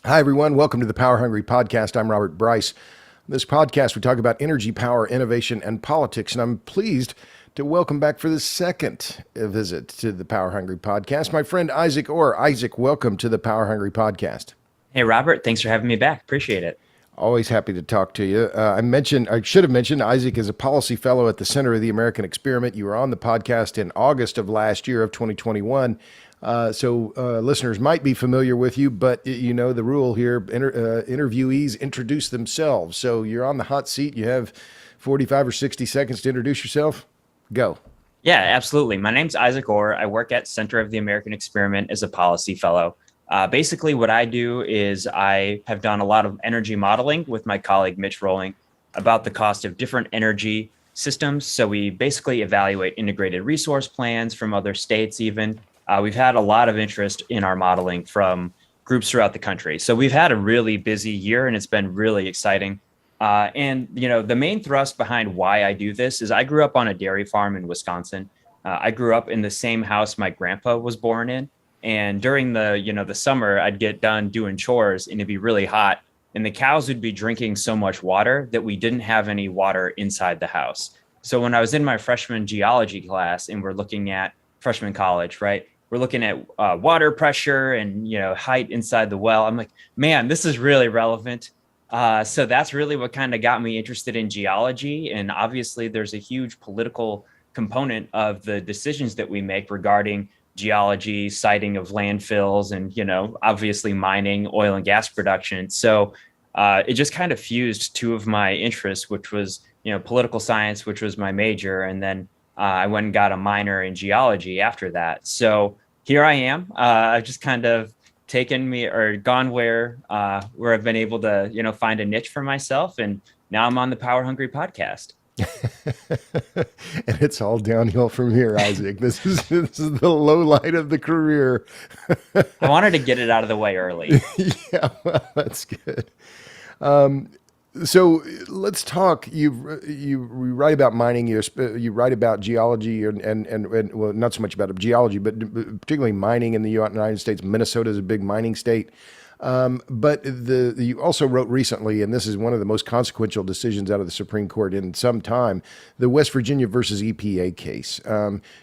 Hi, everyone. Welcome to the Power Hungry Podcast. I'm Robert Bryce. In this podcast, we talk about energy, power, innovation, and politics. And I'm pleased to welcome back for the second visit to the Power Hungry Podcast, my friend Isaac Orr. Isaac, welcome to the Power Hungry Podcast. Hey, Robert. Thanks for having me back. Appreciate it. Always happy to talk to you. I should have mentioned, Isaac is a policy fellow at the Center of the American Experiment. You were on the podcast in August of last year of 2021. So listeners might be familiar with you, but you know the rule here, interviewees introduce themselves. So you're on the hot seat. You have 45 or 60 seconds to introduce yourself. Go. Yeah, absolutely. My name's Isaac Orr. I work at Center of the American Experiment as a policy fellow. Basically, what I do is I have done a lot of energy modeling with my colleague, Mitch Rolling, about the cost of different energy systems. So we basically evaluate integrated resource plans from other states even. We've had a lot of interest in our modeling from groups throughout the country. So we've had a really busy year and it's been really exciting. And, you know, the main thrust behind why I do this is I grew up on a dairy farm in Wisconsin. I grew up in the same house my grandpa was born in. And during the summer, I'd get done doing chores and it'd be really hot. And the cows would be drinking so much water that we didn't have any water inside the house. So when I was in my freshman geology class and we're looking at freshman college, right? We're looking at water pressure and, height inside the well. I'm like, man, this is really relevant. So that's really what kind of got me interested in geology. And obviously, there's a huge political component of the decisions that we make regarding geology, siting of landfills, and, obviously mining, oil and gas production. So it just kind of fused two of my interests, which was, political science, which was my major. And then I went and got a minor in geology after that. So here I am. I've just kind of gone where I've been able to, find a niche for myself. And now I'm on the Power Hungry Podcast. And it's all downhill from here, Isaac. This is the low light of the career. I wanted to get it out of the way early. Yeah, well, that's good. So let's talk. You write about mining. You write about geology, and well, not so much about geology, but particularly mining in the United States. Minnesota is a big mining state. But you also wrote recently, and this is one of the most consequential decisions out of the Supreme Court in some time, the West Virginia versus EPA case.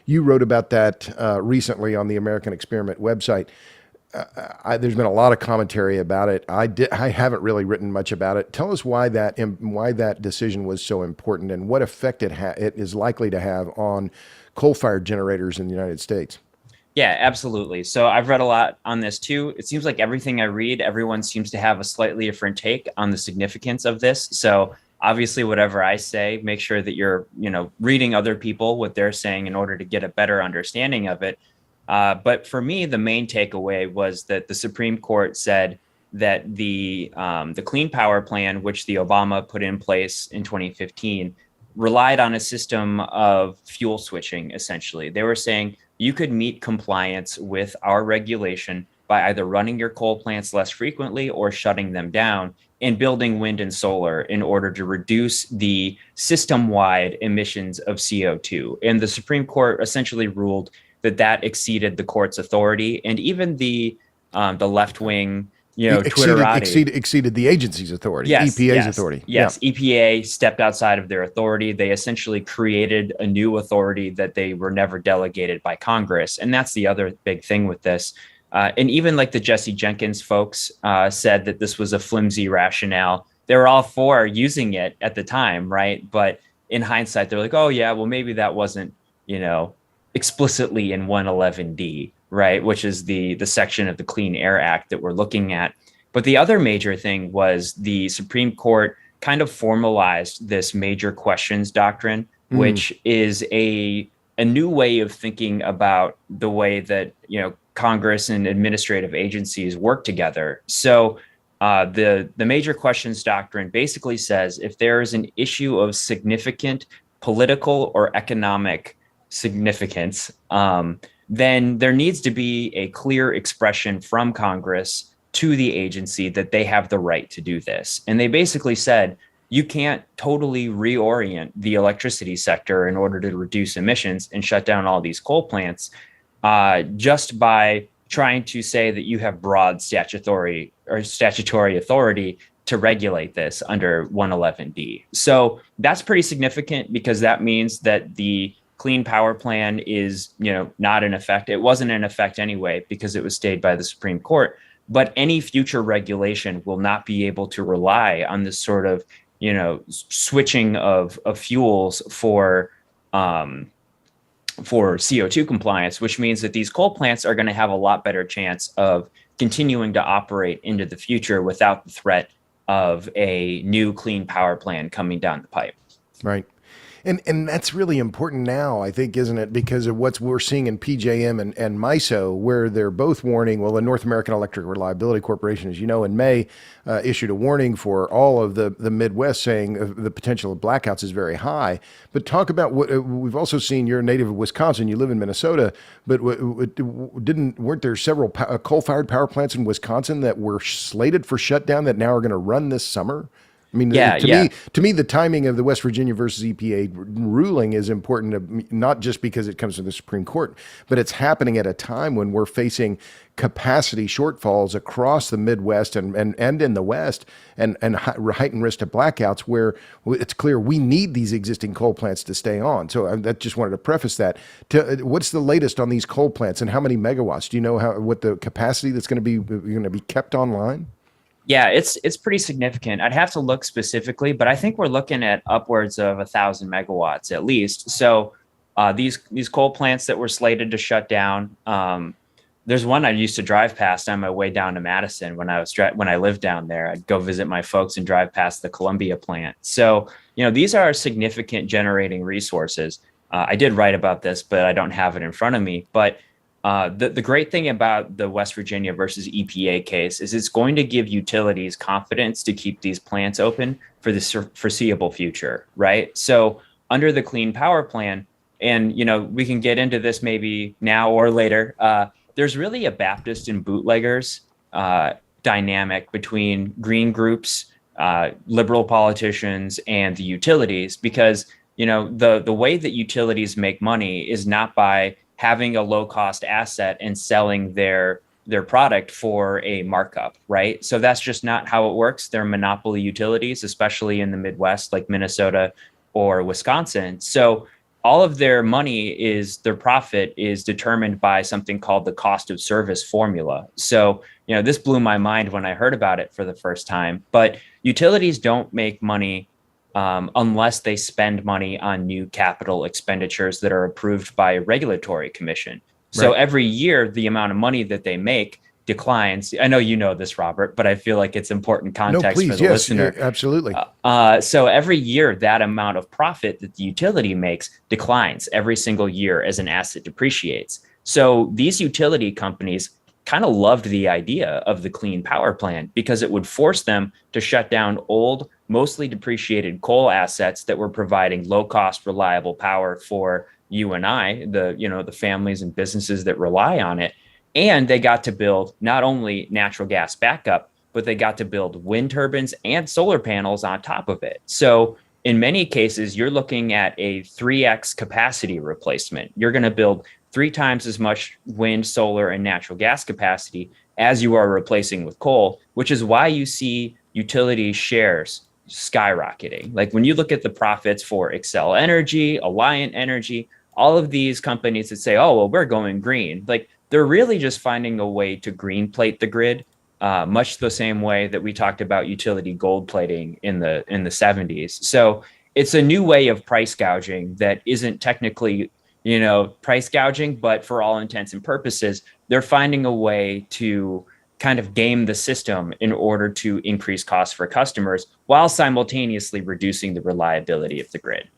You wrote about that recently on the American Experiment website. There's been a lot of commentary about it. I haven't really written much about it. Tell us why that decision was so important and what effect it is likely to have on coal-fired generators in the United States. Yeah, absolutely. So I've read a lot on this too. It seems like everything I read, everyone seems to have a slightly different take on the significance of this. So obviously, whatever I say, make sure that you're, reading other people, what they're saying in order to get a better understanding of it. But for me, the main takeaway was that the Supreme Court said that the Clean Power Plan, which the Obama put in place in 2015, relied on a system of fuel switching, essentially. They were saying you could meet compliance with our regulation by either running your coal plants less frequently or shutting them down and building wind and solar in order to reduce the system-wide emissions of CO2. And the Supreme Court essentially ruled that exceeded the court's authority, and even the left-wing, Twitterati exceeded the agency's authority, yes, EPA's authority. Yes, yeah. EPA stepped outside of their authority. They essentially created a new authority that they were never delegated by Congress, and that's the other big thing with this. And even like the Jesse Jenkins folks said that this was a flimsy rationale. They were all for using it at the time, right? But in hindsight, they're like, oh yeah, well maybe that wasn't, explicitly in 111D, right? Which is the section of the Clean Air Act that we're looking at. But the other major thing was the Supreme Court kind of formalized this major questions doctrine, which is a new way of thinking about the way that, Congress and administrative agencies work together. So the major questions doctrine basically says if there is an issue of significant political or economic significance, then there needs to be a clear expression from Congress to the agency that they have the right to do this. And they basically said, you can't totally reorient the electricity sector in order to reduce emissions and shut down all these coal plants. just by trying to say that you have broad statutory authority to regulate this under 111D. So that's pretty significant because that means that the Clean Power Plan is, not in effect. It wasn't in effect anyway because it was stayed by the Supreme Court. But any future regulation will not be able to rely on this sort of, switching of fuels for CO2 compliance, which means that these coal plants are going to have a lot better chance of continuing to operate into the future without the threat of a new clean power plan coming down the pipe. Right. And that's really important now, I think, isn't it? Because of what we're seeing in PJM and MISO, where they're both warning. Well, the North American Electric Reliability Corporation, as you know, in May, issued a warning for all of the Midwest, saying the potential of blackouts is very high. But talk about what we've also seen. You're a native of Wisconsin. You live in Minnesota, but weren't there several coal-fired power plants in Wisconsin that were slated for shutdown that now are going to run this summer? I mean, to me, the timing of the West Virginia versus EPA ruling is important, not just because it comes from the Supreme Court, but it's happening at a time when we're facing capacity shortfalls across the Midwest and in the West, and heightened risk to blackouts, where it's clear we need these existing coal plants to stay on. So I just wanted to preface that. What's the latest on these coal plants and how many megawatts? Do you know what the capacity that's going to be kept online? Yeah, it's pretty significant. I'd have to look specifically, but I think we're looking at upwards of 1,000 megawatts at least. So these coal plants that were slated to shut down, there's one I used to drive past on my way down to Madison when I lived down there. I'd go visit my folks and drive past the Columbia plant. So these are significant generating resources. I did write about this, but I don't have it in front of me. But the great thing about the West Virginia versus EPA case is it's going to give utilities confidence to keep these plants open for the foreseeable future, right? So under the Clean Power Plan, and we can get into this maybe now or later, there's really a Baptist and bootleggers dynamic between green groups, liberal politicians, and the utilities, because the way that utilities make money is not by having a low cost asset and selling their product for a markup, right? So that's just not how it works. They're monopoly utilities, especially in the Midwest, like Minnesota or Wisconsin. So all of their their profit is determined by something called the cost of service formula. So, this blew my mind when I heard about it for the first time, but utilities don't make money unless they spend money on new capital expenditures that are approved by a regulatory commission. So every year, the amount of money that they make declines. I know you know this, Robert, but I feel like it's important context for the listener. Absolutely. So every year, that amount of profit that the utility makes declines every single year as an asset depreciates. So these utility companies kind of loved the idea of the Clean Power Plan because it would force them to shut down old, mostly depreciated coal assets that were providing low cost, reliable power for you and I, the families and businesses that rely on it. And they got to build not only natural gas backup, but they got to build wind turbines and solar panels on top of it. So in many cases, you're looking at a 3x capacity replacement. You're going to build 3 times as much wind, solar, and natural gas capacity as you are replacing with coal, which is why you see utility shares skyrocketing. Like when you look at the profits for Xcel Energy, Alliant Energy, all of these companies that say, oh, well, we're going green, like they're really just finding a way to green plate the grid, much the same way that we talked about utility gold plating in the 70s. So it's a new way of price gouging that isn't technically price gouging, but for all intents and purposes, they're finding a way to kind of game the system in order to increase costs for customers while simultaneously reducing the reliability of the grid.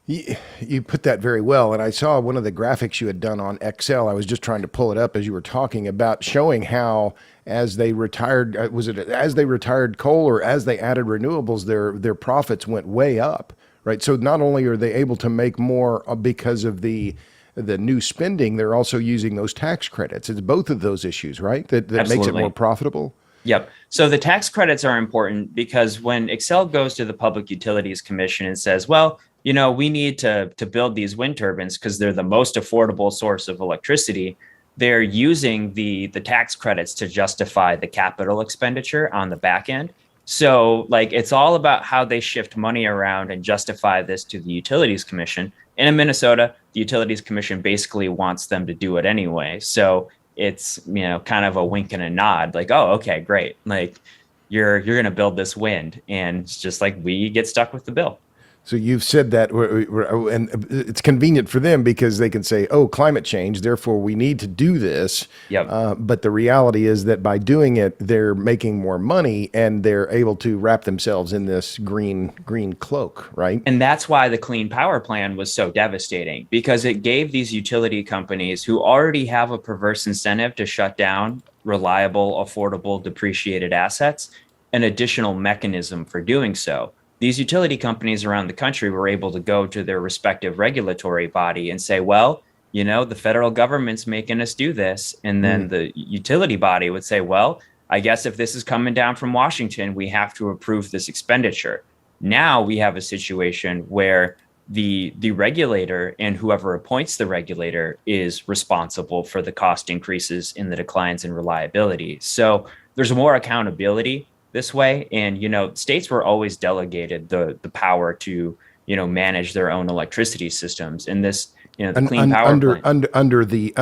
You put that very well. And I saw one of the graphics you had done on Excel. I was just trying to pull it up as you were talking about showing how as they retired, as they retired coal or as they added renewables, their profits went way up. Right. So not only are they able to make more because of the new spending, they're also using those tax credits. It's both of those issues, right? That makes it more profitable. Yep. So the tax credits are important because when Xcel goes to the Public Utilities Commission and says, well, we need to build these wind turbines because they're the most affordable source of electricity, they're using the tax credits to justify the capital expenditure on the back end. So like it's all about how they shift money around and justify this to the Utilities Commission. And in Minnesota, the Utilities Commission basically wants them to do it anyway. So it's kind of a wink and a nod, like, oh, okay, great. Like you're gonna build this wind, and it's just like we get stuck with the bill. So you've said that, and it's convenient for them because they can say, "Oh, climate change, therefore we need to do this." Yep. But the reality is that by doing it, they're making more money, and they're able to wrap themselves in this green cloak, right? And that's why the Clean Power Plan was so devastating, because it gave these utility companies who already have a perverse incentive to shut down reliable, affordable, depreciated assets an additional mechanism for doing so. These utility companies around the country were able to go to their respective regulatory body and say, well, the federal government's making us do this. And then the utility body would say, well, I guess if this is coming down from Washington, we have to approve this expenditure. Now we have a situation where the regulator and whoever appoints the regulator is responsible for the cost increases in the declines in reliability. So there's more accountability this way. And, states were always delegated the power to, manage their own electricity systems. And this, the Clean Power Plan. Under the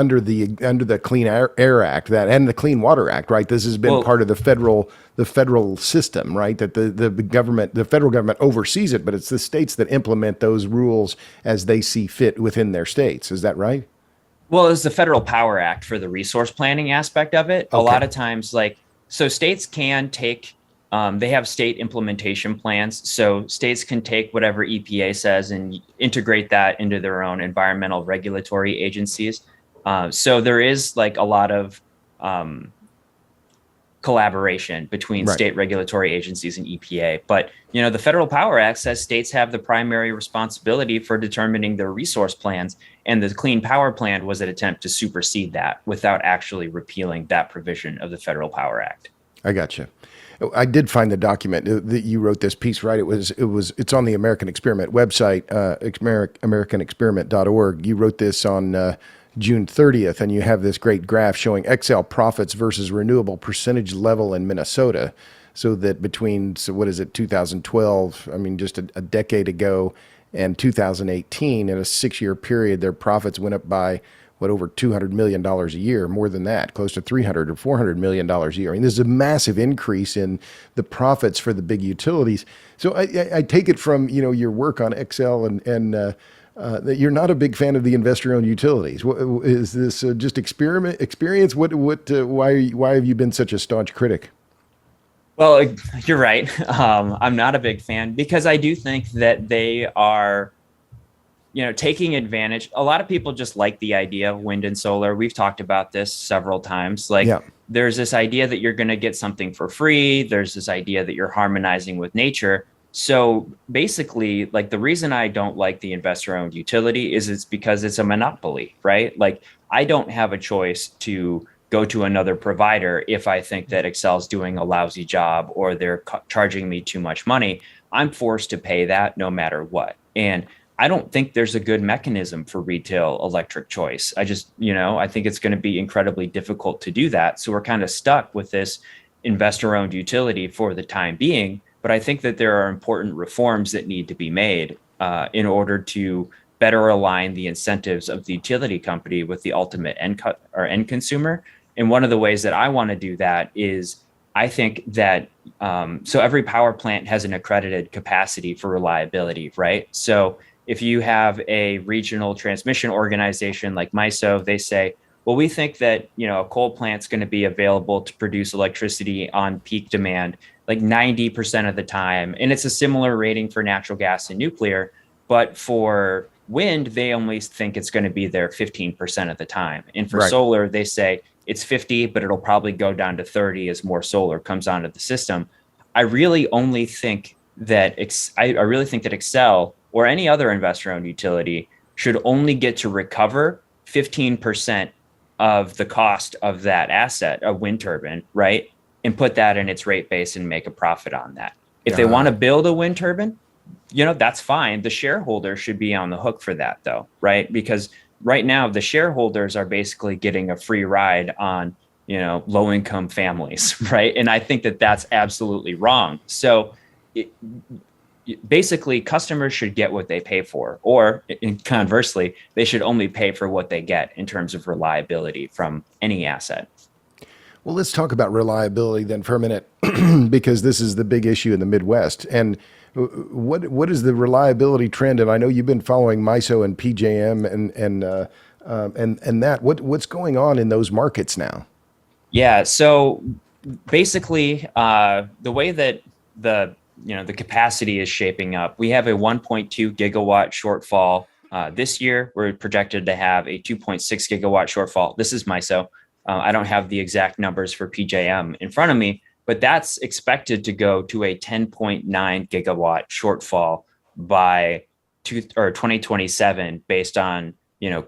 Clean Air Act, that and the Clean Water Act, right? This has been part of the federal system, right? That the federal government oversees it, but it's the states that implement those rules as they see fit within their states. Is that right? Well, it's the Federal Power Act for the resource planning aspect of it. Okay. A lot of times, so states can take, they have state implementation plans. So states can take whatever EPA says and integrate that into their own environmental regulatory agencies. So there is a lot of collaboration between state regulatory agencies and EPA. But, the Federal Power Act says states have the primary responsibility for determining their resource plans. And the Clean Power Plan was an attempt to supersede that without actually repealing that provision of the Federal Power Act. I got you. I did find the document that you wrote this piece, right? It's on the American Experiment website, americanexperiment.org. You wrote this on June 30th, and you have this great graph showing XL profits versus renewable percentage level in Minnesota. So that between, 2012, just a decade ago, and 2018, in a 6-year period, their profits went up by over $200 million a year, more than that, close to $300 or $400 million a year. This is a massive increase in the profits for the big utilities. So I take it from your work on XL and that you're not a big fan of the investor-owned utilities. Is this just experience? Why have you been such a staunch critic? Well, you're right. I'm not a big fan because I do think that they are taking advantage. A lot of people just like the idea of wind and solar. We've talked about this several times. There's this idea that you're going to get something for free. There's this idea that you're harmonizing with nature. So basically, the reason I don't like the investor-owned utility is it's because it's a monopoly, right? I don't have a choice to go to another provider if I think that Excel's doing a lousy job or they're charging me too much money. I'm forced to pay that no matter what. And I don't think there's a good mechanism for retail electric choice. I just, I think it's going to be incredibly difficult to do that. So we're kind of stuck with this investor-owned utility for the time being. But I think that there are important reforms that need to be made in order to better align the incentives of the utility company with the ultimate end consumer. And one of the ways that I want to do that is I think that so every power plant has an accredited capacity for reliability, right? So if you have a regional transmission organization like MISO, they say, well, we think that, a coal plant's going to be available to produce electricity on peak demand, 90% of the time. And it's a similar rating for natural gas and nuclear. But for wind, they only think it's going to be there 15% of the time. And for solar, they say it's 50, but it'll probably go down to 30 as more solar comes onto the system. I really think that Excel or any other investor-owned utility should only get to recover 15% of the cost of that asset, a wind turbine, right? And put that in its rate base and make a profit on that. If they want to build a wind turbine, That's fine. The shareholder should be on the hook for that, though, right? Because right now the shareholders are basically getting a free ride on, low income families, right? And I think that that's absolutely wrong. So it, basically, customers should get what they pay for, or conversely, they should only pay for what they get in terms of reliability from any asset. Well, let's talk about reliability then for a minute, because this is the big issue in the Midwest. And what is the reliability trend? And I know you've been following MISO and PJM and that. What's going on in those markets now? Yeah. So basically, the way that the capacity is shaping up, we have a 1.2 gigawatt shortfall this year. We're projected to have a 2.6 gigawatt shortfall. This is MISO. I don't have the exact numbers for PJM in front of me, but that's expected to go to a 10.9 gigawatt shortfall by 2027, based on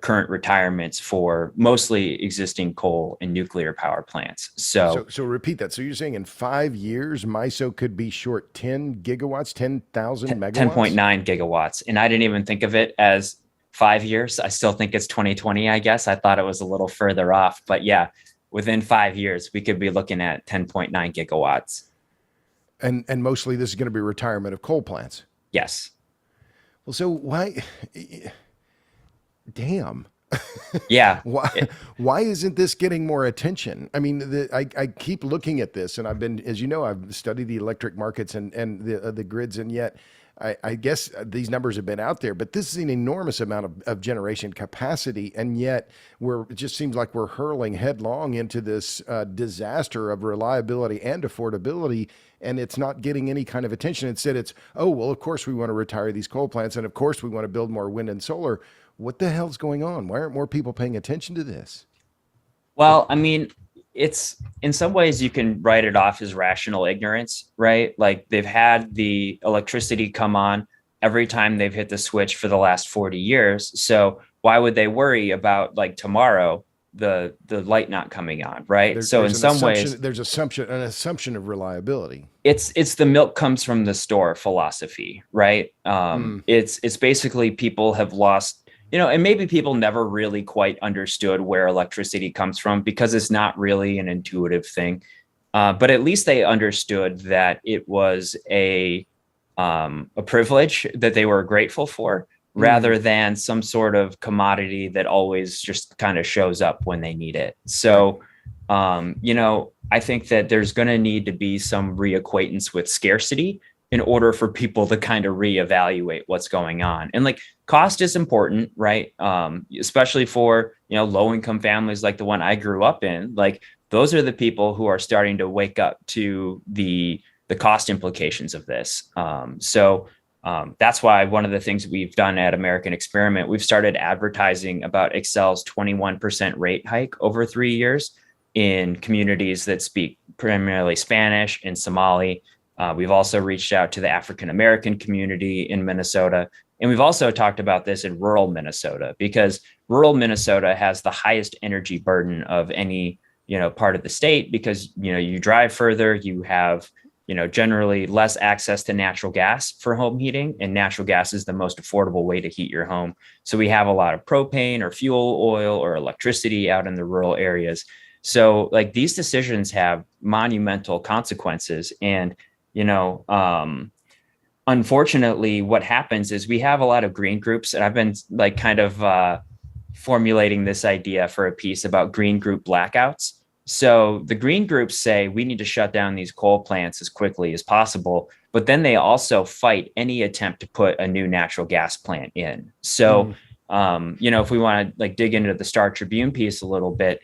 current retirements for mostly existing coal and nuclear power plants. So repeat that. So you're saying in 5 years, MISO could be short 10 gigawatts, 10,000 megawatts? 10.9 gigawatts. And I didn't even think of it as 5 years. I still think it's 2020, I guess. I thought it was a little further off. But yeah, within 5 years, we could be looking at 10.9 gigawatts. And mostly this is going to be retirement of coal plants. Yes. Well, so why? Damn. Yeah. Why isn't this getting more attention? I mean, I keep looking at this, and I've been, as you know, I've studied the electric markets and the grids, and yet I guess these numbers have been out there, but this is an enormous amount of generation capacity, and yet it just seems like we're hurling headlong into this disaster of reliability and affordability, and it's not getting any kind of attention. Instead, it's, oh, well, of course we want to retire these coal plants, and of course we want to build more wind and solar. What the hell's going on? Why aren't more people paying attention to this? Well, I mean, it's, in some ways you can write it off as rational ignorance, right? Like, they've had the electricity come on every time they've hit the switch for the last 40 years. So why would they worry about, like, tomorrow, the light not coming on, right? So in some ways, there's an assumption of reliability. It's the milk comes from the store philosophy, right? It's basically people have lost, and maybe people never really quite understood where electricity comes from, because it's not really an intuitive thing. But at least they understood that it was a privilege that they were grateful for, rather than some sort of commodity that always just kind of shows up when they need it. So, I think that there's going to need to be some reacquaintance with scarcity in order for people to kind of reevaluate what's going on. And, like, cost is important, right? Especially for, low income families like the one I grew up in. Like, those are the people who are starting to wake up to the cost implications of this. That's why one of the things we've done at American Experiment, we've started advertising about Excel's 21% rate hike over 3 years in communities that speak primarily Spanish and Somali. We've also reached out to the African American community in Minnesota. And we've also talked about this in rural Minnesota, because rural Minnesota has the highest energy burden of any, part of the state, because, you drive further, you have, generally less access to natural gas for home heating, and natural gas is the most affordable way to heat your home. So we have a lot of propane or fuel oil or electricity out in the rural areas. So, like, these decisions have monumental consequences. And, unfortunately, what happens is we have a lot of green groups, and I've been, like, kind of formulating this idea for a piece about green group blackouts. So the green groups say we need to shut down these coal plants as quickly as possible, but then they also fight any attempt to put a new natural gas plant in. So, if we want to, like, dig into the Star Tribune piece a little bit,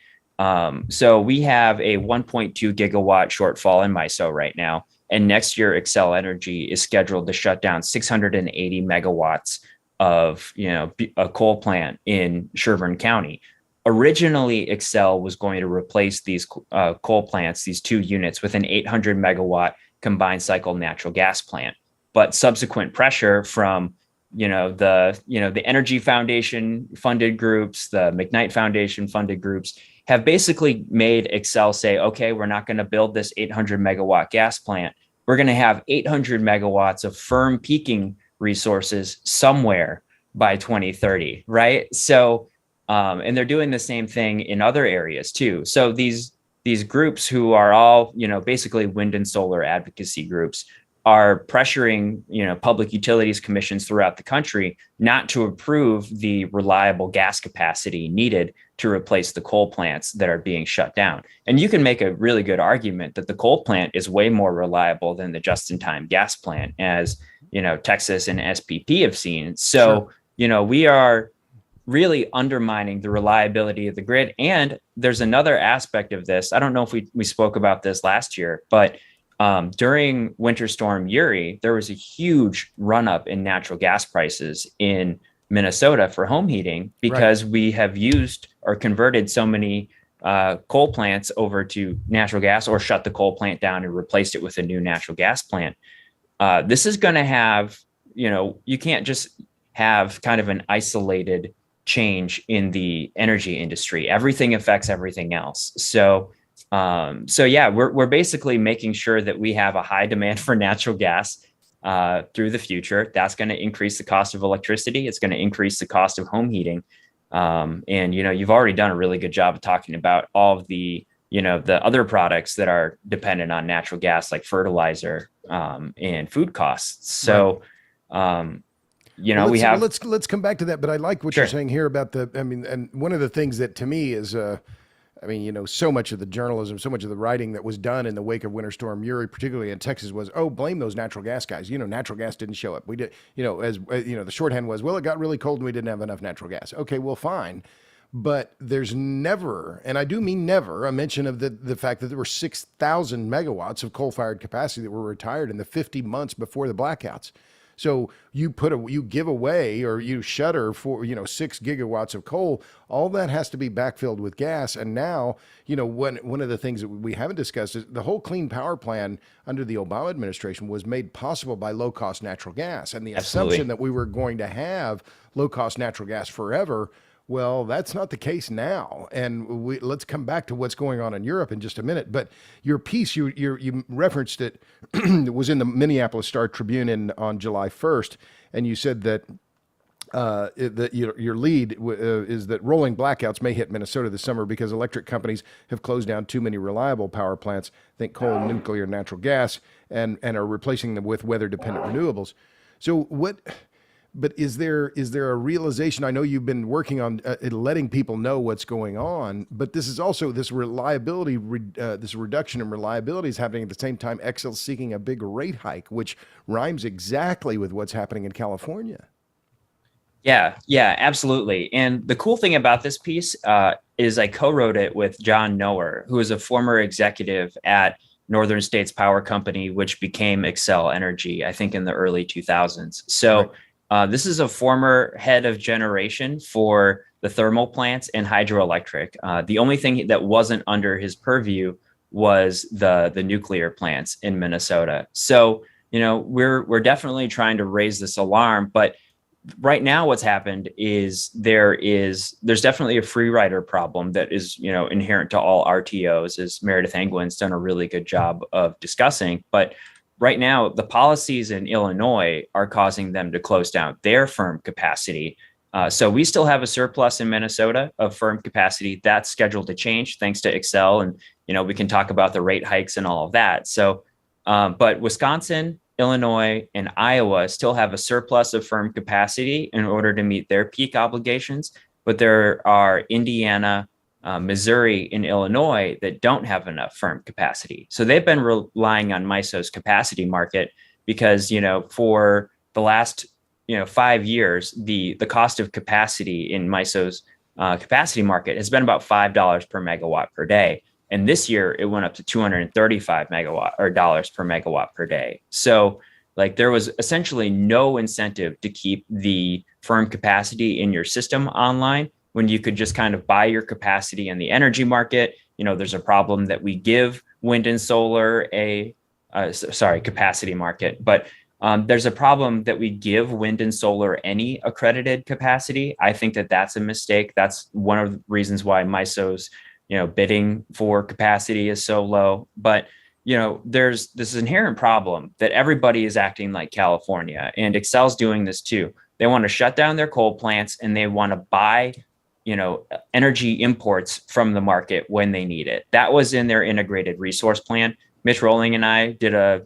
so we have a 1.2 gigawatt shortfall in MISO right now. And next year, Xcel Energy is scheduled to shut down 680 megawatts of, a coal plant in Sherburne County. Originally, Xcel was going to replace these coal plants, these two units, with an 800 megawatt combined cycle natural gas plant. But subsequent pressure from, the Energy Foundation funded groups, the McKnight Foundation funded groups, have basically made Xcel say, okay, we're not going to build this 800 megawatt gas plant. We're going to have 800 megawatts of firm peaking resources somewhere by 2030, right? So, and they're doing the same thing in other areas too. So these groups who are all, basically wind and solar advocacy groups are pressuring, public utilities commissions throughout the country not to approve the reliable gas capacity needed to replace the coal plants that are being shut down. And you can make a really good argument that the coal plant is way more reliable than the just-in-time gas plant, as, Texas and SPP have seen. So, sure. We are really undermining the reliability of the grid. And there's another aspect of this. I don't know if we spoke about this last year, but during Winter Storm Uri, there was a huge run up in natural gas prices in Minnesota for home heating because we have used or converted so many coal plants over to natural gas, or shut the coal plant down and replaced it with a new natural gas plant. This is going to have, you can't just have kind of an isolated change in the energy industry. Everything affects everything else. So yeah, we're basically making sure that we have a high demand for natural gas through the future. That's going to increase the cost of electricity. It's going to increase the cost of home heating. And you've already done a really good job of talking about all of the the other products that are dependent on natural gas, like fertilizer and food costs. So let's come back to that. But I like what you're saying here about and one of the things that to me is, so much of the journalism, so much of the writing that was done in the wake of Winter Storm Uri, particularly in Texas, was, blame those natural gas guys. Natural gas didn't show up. We did, the shorthand was, well, it got really cold and we didn't have enough natural gas. Okay, well, fine. But there's never, and I do mean never, a mention of the fact that there were 6,000 megawatts of coal-fired capacity that were retired in the 50 months before the blackouts. So you give away or you shutter for 6 gigawatts of coal. All that has to be backfilled with gas. And now one of the things that we haven't discussed is the whole clean power plan under the Obama administration was made possible by low cost natural gas, and the assumption that we were going to have low cost natural gas forever. Well, that's not the case now. And let's come back to what's going on in Europe in just a minute. But your piece, you referenced it, was in the Minneapolis Star-Tribune on July 1st. And you said that your lead is that rolling blackouts may hit Minnesota this summer because electric companies have closed down too many reliable power plants, think coal, nuclear, natural gas, and are replacing them with weather-dependent renewables. So But is there a realization? I know you've been working on letting people know what's going on, but this is also this reliability, this reduction in reliability is happening at the same time. Xcel's seeking a big rate hike, which rhymes exactly with what's happening in California. Yeah, absolutely. And the cool thing about this piece is I co-wrote it with John Noer, who is a former executive at Northern States Power Company, which became Xcel Energy, I think in the early 2000s. So. Right. This is a former head of generation for the thermal plants and hydroelectric. The only thing that wasn't under his purview was the nuclear plants in Minnesota. So, we're definitely trying to raise this alarm. But right now, what's happened is there's definitely a free rider problem that is, inherent to all RTOs, as Meredith Angwin's done a really good job of discussing. But right now, the policies in Illinois are causing them to close down their firm capacity. So we still have a surplus in Minnesota of firm capacity. That's scheduled to change thanks to Xcel. And, we can talk about the rate hikes and all of that. So, but Wisconsin, Illinois, and Iowa still have a surplus of firm capacity in order to meet their peak obligations. But there are Indiana, Missouri, and Illinois that don't have enough firm capacity. So they've been relying on MISO's capacity market because, for the last, 5 years, the cost of capacity in MISO's capacity market has been about $5 per megawatt per day. And this year it went up to $235 dollars per megawatt per day. So there was essentially no incentive to keep the firm capacity in your system online when you could just kind of buy your capacity in the energy market. There's a problem that we give wind and solar capacity market, but there's a problem that we give wind and solar any accredited capacity. I think that that's a mistake. That's one of the reasons why MISO's, bidding for capacity is so low. But, there's this inherent problem that everybody is acting like California, and Excel's doing this too. They want to shut down their coal plants and they want to buy, energy imports from the market when they need it. That was in their integrated resource plan. Mitch Rolling and I did I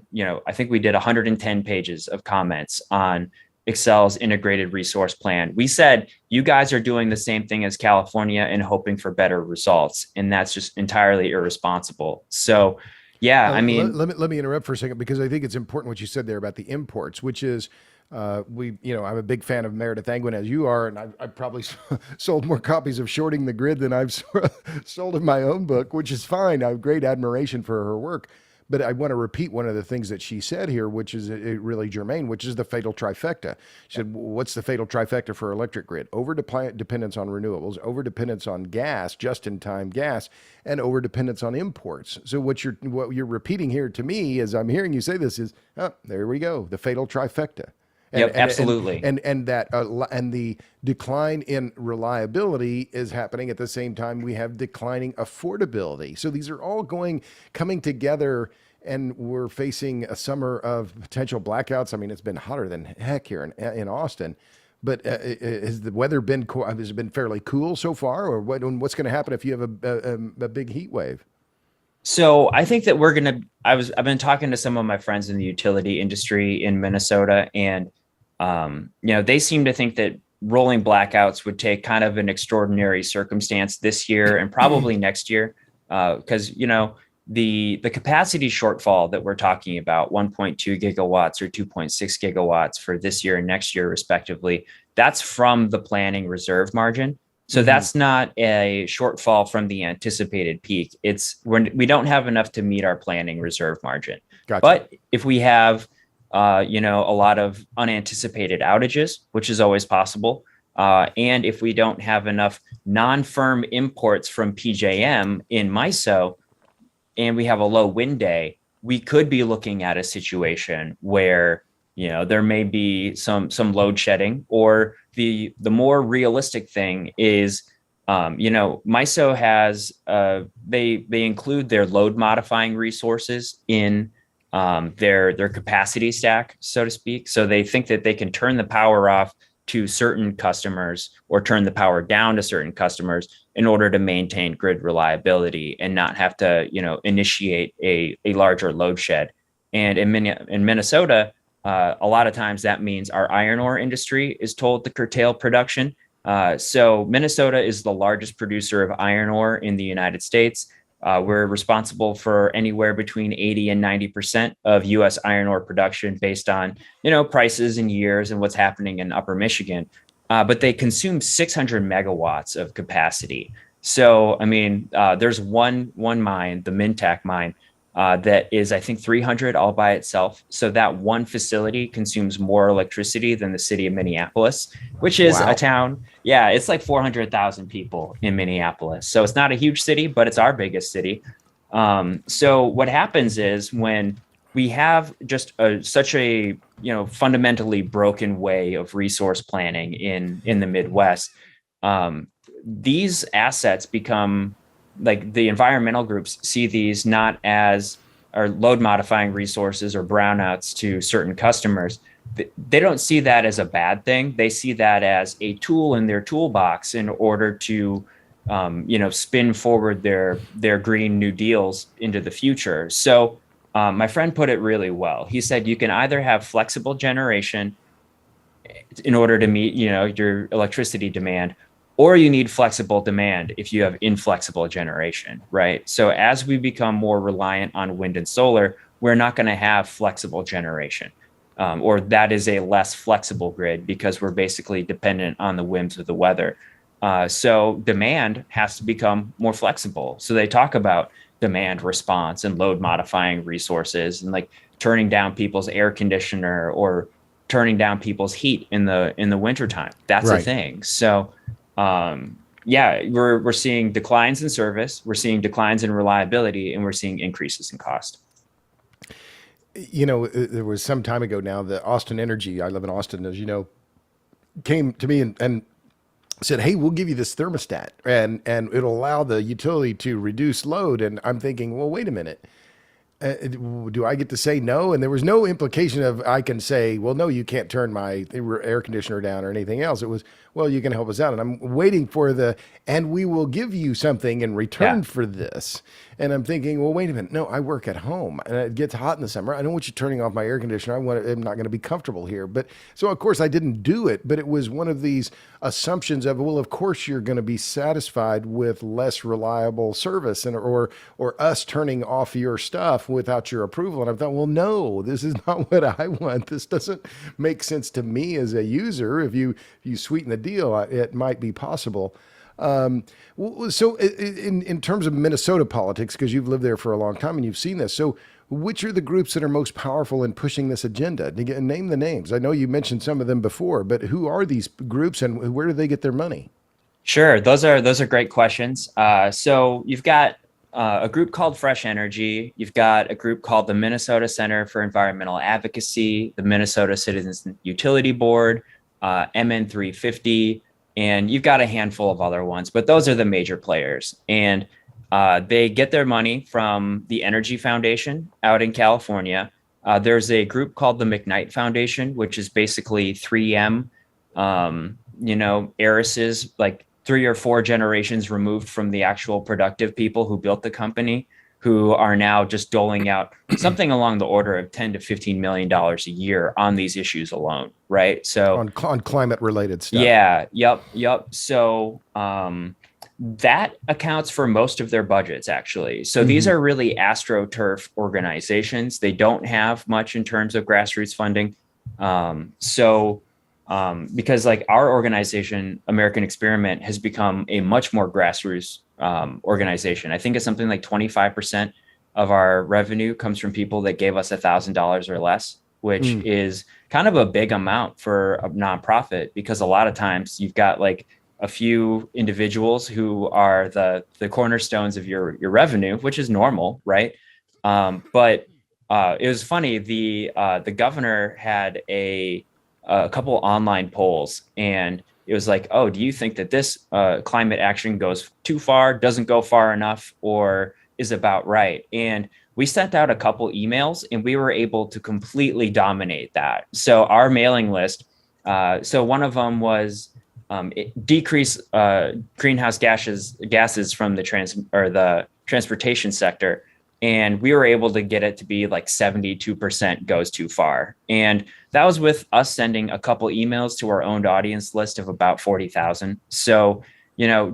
think we did 110 pages of comments on Excel's integrated resource plan. We said, you guys are doing the same thing as California and hoping for better results. And that's just entirely irresponsible. So, yeah, I mean, let me interrupt for a second, because I think it's important what you said there about the imports, which is I'm a big fan of Meredith Angwin, as you are, and I've probably sold more copies of Shorting the Grid than I've sold in my own book, which is fine. I have great admiration for her work. But I want to repeat one of the things that she said here, which is really germane, which is the fatal trifecta. She said, what's the fatal trifecta for electric grid? Over-dependence on renewables, over-dependence on gas, just-in-time gas, and over-dependence on imports. So what you're repeating here to me, as I'm hearing you say this, is, there we go, the fatal trifecta. Yep, absolutely. And the decline in reliability is happening at the same time we have declining affordability. So these are all coming together, and we're facing a summer of potential blackouts. I mean, it's been hotter than heck here in Austin. But has the weather has it been fairly cool so far, or what's going to happen if you have a big heat wave? So I think that I've been talking to some of my friends in the utility industry in Minnesota, and they seem to think that rolling blackouts would take kind of an extraordinary circumstance this year and probably next year, because the capacity shortfall that we're talking about, 1.2 gigawatts or 2.6 gigawatts for this year and next year respectively, that's from the planning reserve margin. So that's not a shortfall from the anticipated peak. We don't have enough to meet our planning reserve margin. Gotcha. But if we have, a lot of unanticipated outages, which is always possible, and if we don't have enough non-firm imports from PJM in MISO, and we have a low wind day, we could be looking at a situation where there may be some load shedding, or the more realistic thing is, MISO has they include their load modifying resources in their capacity stack, so to speak. So they think that they can turn the power off to certain customers or turn the power down to certain customers in order to maintain grid reliability and not have to, initiate a larger load shed. And in Minnesota, a lot of times that means our iron ore industry is told to curtail production. So Minnesota is the largest producer of iron ore in the United States. We're responsible for anywhere between 80 and 90% of U.S. iron ore production based on, prices and years and what's happening in Upper Michigan. But they consume 600 megawatts of capacity. So, I mean, there's one mine, the Mintac mine, that is, I think, 300 all by itself. So that one facility consumes more electricity than the city of Minneapolis, which is a town. Yeah, it's like 400,000 people in Minneapolis. So it's not a huge city, but it's our biggest city. So what happens is when we have just such a fundamentally broken way of resource planning in the Midwest, these assets become, like, the environmental groups see these not as our load modifying resources or brownouts to certain customers. They don't see that as a bad thing. They see that as a tool in their toolbox in order to, spin forward their Green New Deals into the future. So my friend put it really well. He said, you can either have flexible generation in order to meet, your electricity demand, or you need flexible demand if you have inflexible generation, right? So as we become more reliant on wind and solar, we're not going to have flexible generation, or that is a less flexible grid because we're basically dependent on the whims of the weather. So demand has to become more flexible. So they talk about demand response and load modifying resources, and like turning down people's air conditioner or turning down people's heat in the wintertime. That's a thing. So we're seeing declines in service, we're seeing declines in reliability, and we're seeing increases in cost. There was some time ago now, the Austin Energy, I live in Austin, as you know, came to me and said, hey, we'll give you this thermostat and it'll allow the utility to reduce load. And I'm thinking, well, wait a minute. Do I get to say no? And there was no implication of I can say, well, no, you can't turn my air conditioner down or anything else. It was, well, you can help us out. And I'm waiting for and we will give you something in Yeah. return for this. And I'm thinking, well, wait a minute. No, I work at home and it gets hot in the summer. I don't want you turning off my air conditioner. I'm not going to be comfortable here. But so, of course, I didn't do it. But it was one of these assumptions of, well, of course, you're going to be satisfied with less reliable service or us turning off your stuff without your approval. And I thought, well, no, this is not what I want. This doesn't make sense to me as a user. If you sweeten the deal, it might be possible. So in terms of Minnesota politics, because you've lived there for a long time and you've seen this, so which are the groups that are most powerful in pushing this agenda? Name the names. I know you mentioned some of them before, but who are these groups and where do they get their money? Sure. Those are great questions. So you've got a group called Fresh Energy. You've got a group called the Minnesota Center for Environmental Advocacy, the Minnesota Citizens Utility Board, MN 350, and you've got a handful of other ones, but those are the major players. And they get their money from the Energy Foundation out in California. There's a group called the McKnight Foundation, which is basically 3M, heiresses, like 3 or 4 generations removed from the actual productive people who built the company, who are now just doling out something along the order of $10 to $15 million a year on these issues alone, right? So on climate related stuff. Yeah, yep. So that accounts for most of their budgets, actually. So these are really AstroTurf organizations. They don't have much in terms of grassroots funding. Because like our organization, American Experiment, has become a much more grassroots organization. I think it's something like 25% of our revenue comes from people that gave us $1,000 or less, which is kind of a big amount for a nonprofit, because a lot of times you've got like a few individuals who are the cornerstones of your revenue, which is normal, right? But it was funny. The governor had a couple online polls, and it was like, oh, do you think that this climate action goes too far, doesn't go far enough, or is about right? And we sent out a couple emails and we were able to completely dominate that. So our mailing list, so one of them was decrease greenhouse gases from the transportation sector. And we were able to get it to be like 72% goes too far. And that was with us sending a couple emails to our owned audience list of about 40,000. So,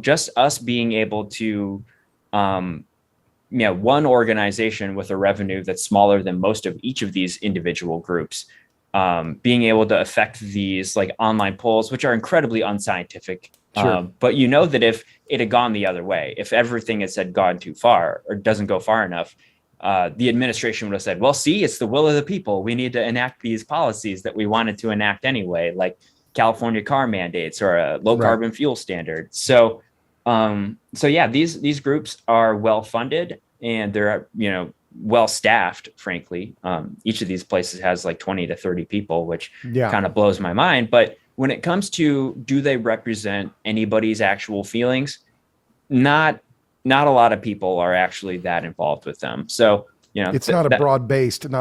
just us being able to, one organization with a revenue that's smaller than most of each of these individual groups, being able to affect these like online polls, which are incredibly unscientific. Sure. But that if it had gone the other way, if everything had said gone too far or doesn't go far enough, the administration would have said, well, see, it's the will of the people. We need to enact these policies that we wanted to enact anyway, like California car mandates or a low carbon fuel standard. So these groups are well funded and they're, well staffed, frankly. Each of these places has like 20 to 30 people, which kind of blows my mind. But when it comes to, do they represent anybody's actual feelings? Not a lot of people are actually that involved with them. So, it's not a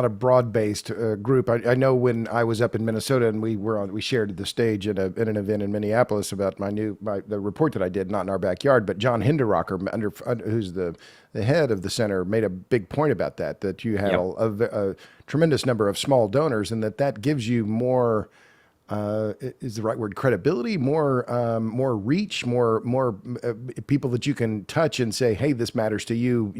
broad-based group. I know when I was up in Minnesota and we shared the stage at an event in Minneapolis about the report that I did, not in our backyard, but John Hinderocker, who's the head of the center, made a big point about that you have a tremendous number of small donors, and that gives you more. Is the right word credibility, more reach, more people that you can touch and say, hey, this matters to you.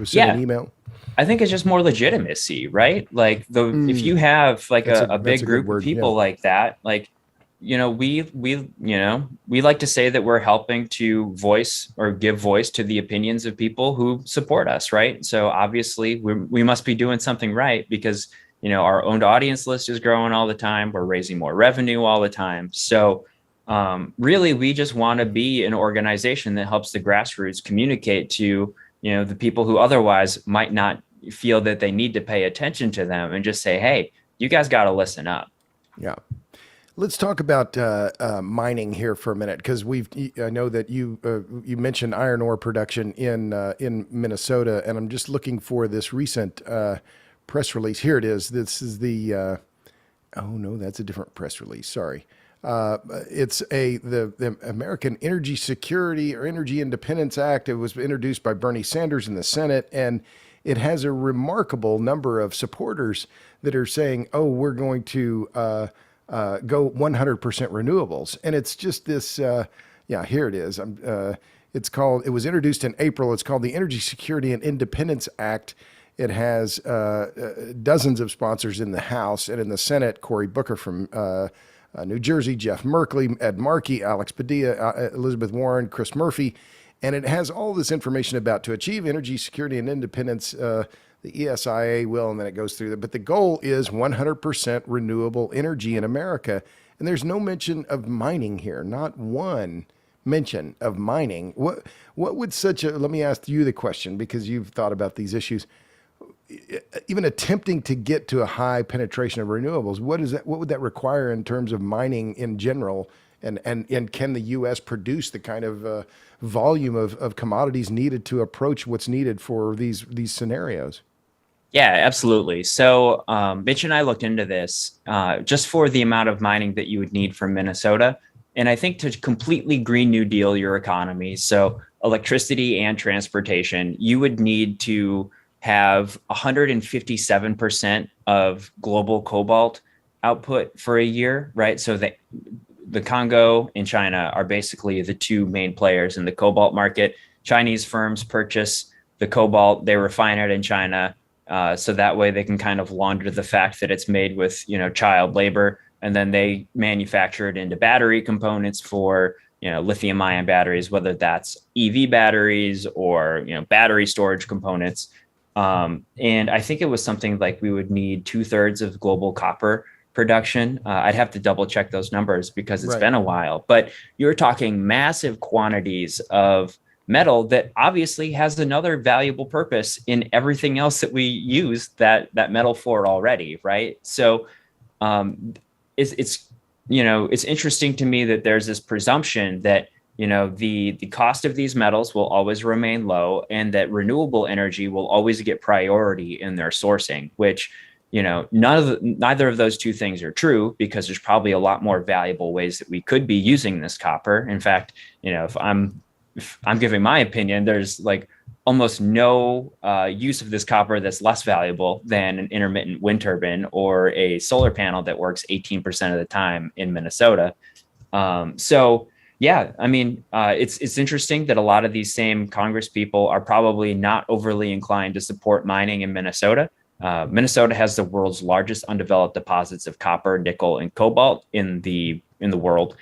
Send an email. I think it's just more legitimacy, right? Like if you have like a big group of people like that, like, we like to say that we're helping to voice or give voice to the opinions of people who support us, right? So obviously we must be doing something right, because our owned audience list is growing all the time. We're raising more revenue all the time. So really, we just want to be an organization that helps the grassroots communicate to, the people who otherwise might not feel that they need to pay attention to them, and just say, hey, you guys got to listen up. Yeah. Let's talk about mining here for a minute, because I know that you mentioned iron ore production in Minnesota, and I'm just looking for this recent press release. Here it is. This is the oh no, that's a different press release. Sorry. It's the American Energy Security or Energy Independence Act. It was introduced by Bernie Sanders in the Senate, and it has a remarkable number of supporters that are saying, "Oh, we're going to go 100% renewables." And it's just this. Yeah, here it is. It's called. It was introduced in April. It's called the Energy Security and Independence Act. It has dozens of sponsors in the House, and in the Senate, Cory Booker from New Jersey, Jeff Merkley, Ed Markey, Alex Padilla, Elizabeth Warren, Chris Murphy. And it has all this information about to achieve energy security and independence, the ESIA will, and then it goes through that. But the goal is 100% renewable energy in America. And there's no mention of mining here, not one mention of mining. What would let me ask you the question, because you've thought about these issues. Even attempting to get to a high penetration of renewables, what would that require in terms of mining in general? And can the U.S. produce the kind of volume of commodities needed to approach what's needed for these scenarios? Yeah, absolutely. So Mitch and I looked into this just for the amount of mining that you would need from Minnesota. And I think to completely Green New Deal your economy, so electricity and transportation, you would need to have 157% of global cobalt output for a year, right? So the Congo and China are basically the two main players in the cobalt market. Chinese firms purchase the cobalt, they refine it in China, so that way they can kind of launder the fact that it's made with, child labor, and then they manufacture it into battery components for, lithium ion batteries, whether that's EV batteries or, battery storage components. And I think it was something like we would need 2/3 of global copper production. I'd have to double check those numbers because it's been a while, but you're talking massive quantities of metal that obviously has another valuable purpose in everything else that we use that metal for already, right? So it's interesting to me that there's this presumption that the cost of these metals will always remain low, and that renewable energy will always get priority in their sourcing, which, neither of those two things are true, because there's probably a lot more valuable ways that we could be using this copper. In fact, if I'm giving my opinion, there's like almost no use of this copper that's less valuable than an intermittent wind turbine or a solar panel that works 18% of the time in Minnesota. Yeah, I mean, it's interesting that a lot of these same Congress people are probably not overly inclined to support mining in Minnesota. Minnesota has the world's largest undeveloped deposits of copper, nickel, and cobalt in the world.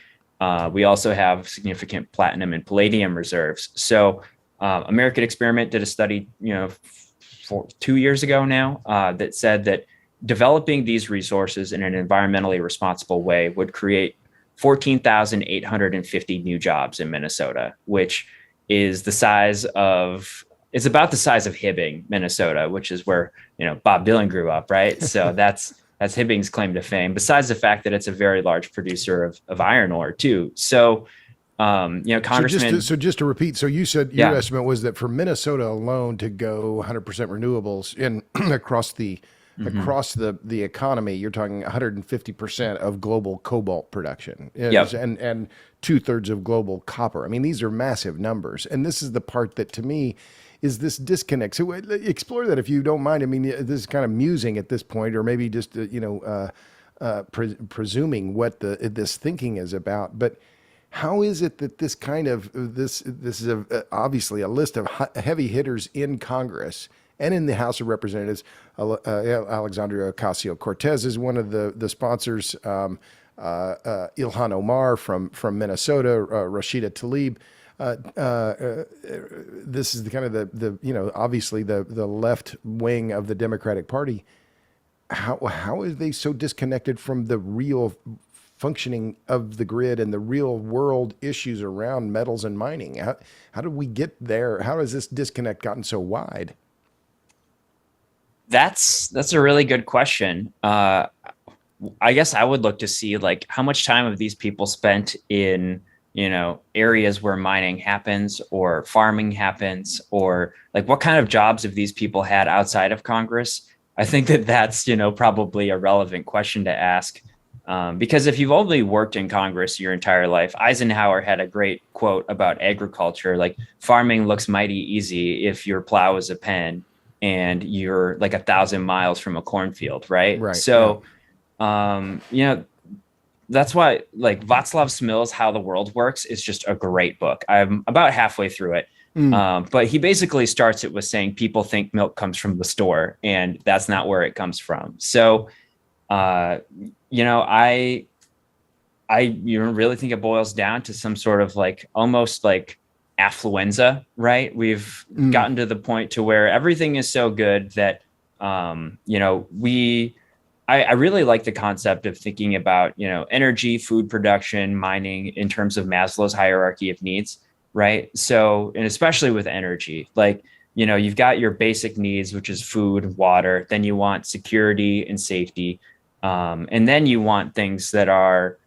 We also have significant platinum and palladium reserves. So American Experiment did a study, for 2 years ago now, that said that developing these resources in an environmentally responsible way would create 14,850 new jobs in Minnesota, which is it's about the size of Hibbing, Minnesota, which is where, Bob Dylan grew up, right? So that's Hibbing's claim to fame, besides the fact that it's a very large producer of iron ore too. So, Congressman. So just to repeat, so you said your estimate was that for Minnesota alone to go 100% renewables across the economy, you're talking 150% of global cobalt production, and 2/3 of global copper. I mean, these are massive numbers, and this is the part that to me is this disconnect. So explore that if you don't mind. I mean, this is kind of musing at this point, or maybe just presuming what this thinking is about, but. How is it that this is obviously a list of heavy hitters in Congress and in the House of Representatives? Alexandria Ocasio-Cortez is one of the sponsors. Ilhan Omar from Minnesota, Rashida Tlaib. This is the kind of the obviously the left wing of the Democratic Party. How are they so disconnected from the real functioning of the grid and the real world issues around metals and mining? How did we get there? How has this disconnect gotten so wide? That's a really good question. I guess I would look to see like how much time have these people spent in, areas where mining happens or farming happens, or like what kind of jobs have these people had outside of Congress? I think that that's, probably a relevant question to ask. Because if you've only worked in Congress your entire life, Eisenhower had a great quote about agriculture, like farming looks mighty easy if your plow is a pen and you're like 1,000 miles from a cornfield, right? Right. So, that's why like Václav Smil's How the World Works is just a great book. I'm about halfway through it. But he basically starts it with saying people think milk comes from the store, and that's not where it comes from. So, I really think it boils down to some sort of like almost like affluenza, right? We've gotten to the point to where everything is so good that, I really like the concept of thinking about, energy, food production, mining in terms of Maslow's hierarchy of needs, right? So, and especially with energy, like, you've got your basic needs, which is food, water, then you want security and safety. And then you want things that are,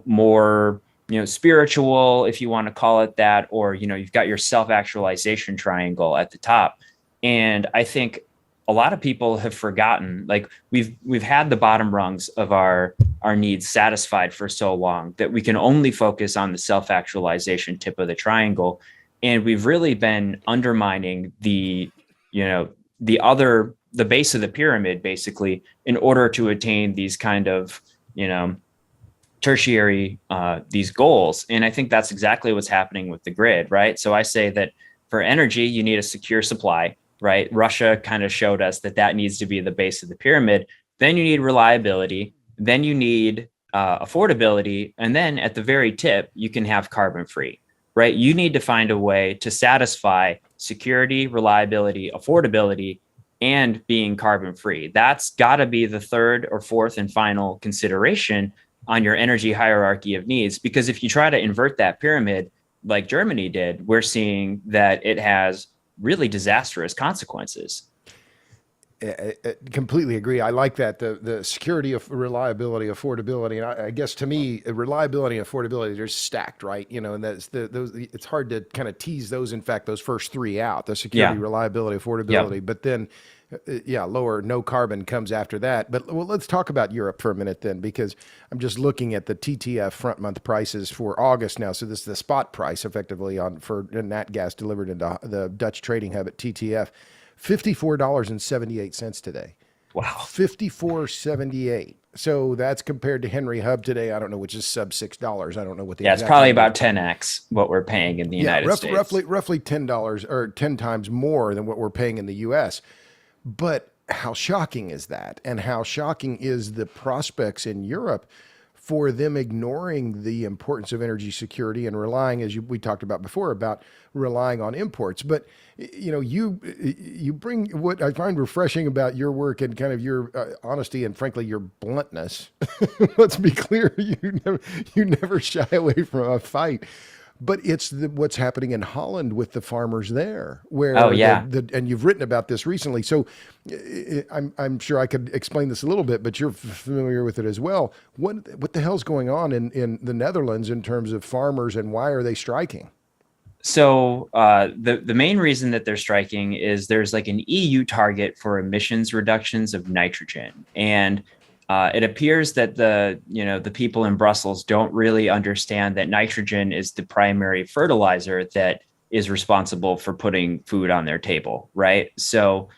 more, spiritual, if you want to call it that, or, you've got your self-actualization triangle at the top. And I think a lot of people have forgotten, like we've had the bottom rungs of our needs satisfied for so long that we can only focus on the self-actualization tip of the triangle. And we've really been undermining the base of the pyramid, basically, in order to attain these kind of, tertiary, these goals. And I think that's exactly what's happening with the grid, right? So I say that for energy, you need a secure supply, right? Russia kind of showed us that needs to be the base of the pyramid. Then you need reliability. Then you need affordability. And then at the very tip, you can have carbon free, right? You need to find a way to satisfy security, reliability, affordability, and being carbon free. That's got to be the third or fourth and final consideration on your energy hierarchy of needs. Because if you try to invert that pyramid like Germany did, we're seeing that it has really disastrous consequences. I completely agree. I like that the security of reliability, affordability, and I guess to me, reliability and affordability are stacked, right? And that's those. It's hard to kind of tease those. In fact, those first three out: the security, reliability, affordability. Yep. But then, lower no carbon comes after that. But let's talk about Europe for a minute then, because I'm just looking at the TTF front month prices for August now. So this is the spot price effectively for nat gas delivered into the Dutch trading hub at TTF. $54.78 today. Wow. 54.78. So that's compared to Henry Hub today. I don't know, which is sub $6. I don't know what the it's probably about 10x what we're paying in the United States. Roughly $10 or 10 times more than what we're paying in the US. But how shocking is that? And how shocking is the prospects in Europe for them ignoring the importance of energy security and relying, as we talked about before, about relying on imports. But you bring what I find refreshing about your work and kind of your honesty and frankly your bluntness. Let's be clear, you never shy away from a fight. But it's what's happening in Holland with the farmers there, where and you've written about this recently. So I'm sure I could explain this a little bit, but you're familiar with it as well. What the hell's going on in the Netherlands in terms of farmers, and why are they striking? So the main reason that they're striking is there's like an EU target for emissions reductions of nitrogen, and it appears that the people in Brussels don't really understand that nitrogen is the primary fertilizer that is responsible for putting food on their table, right? So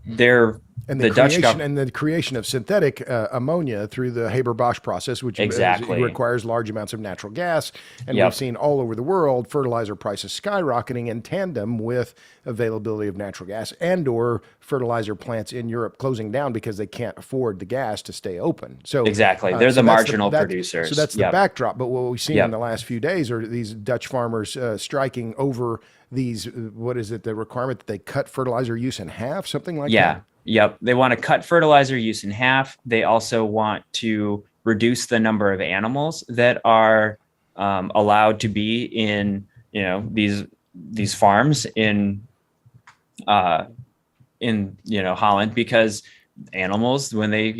they're the creation of synthetic ammonia through the Haber-Bosch process, which requires large amounts of natural gas. And we've seen all over the world fertilizer prices skyrocketing in tandem with availability of natural gas, and or fertilizer plants in Europe closing down because they can't afford the gas to stay open. So they're the marginal producers. So that's the backdrop. But what we've seen in the last few days are these Dutch farmers striking over these, what is it, the requirement that they cut fertilizer use in half, something like that? Yep. They want to cut fertilizer use in half. They also want to reduce the number of animals that are allowed to be in, these farms in Holland, because animals, when they,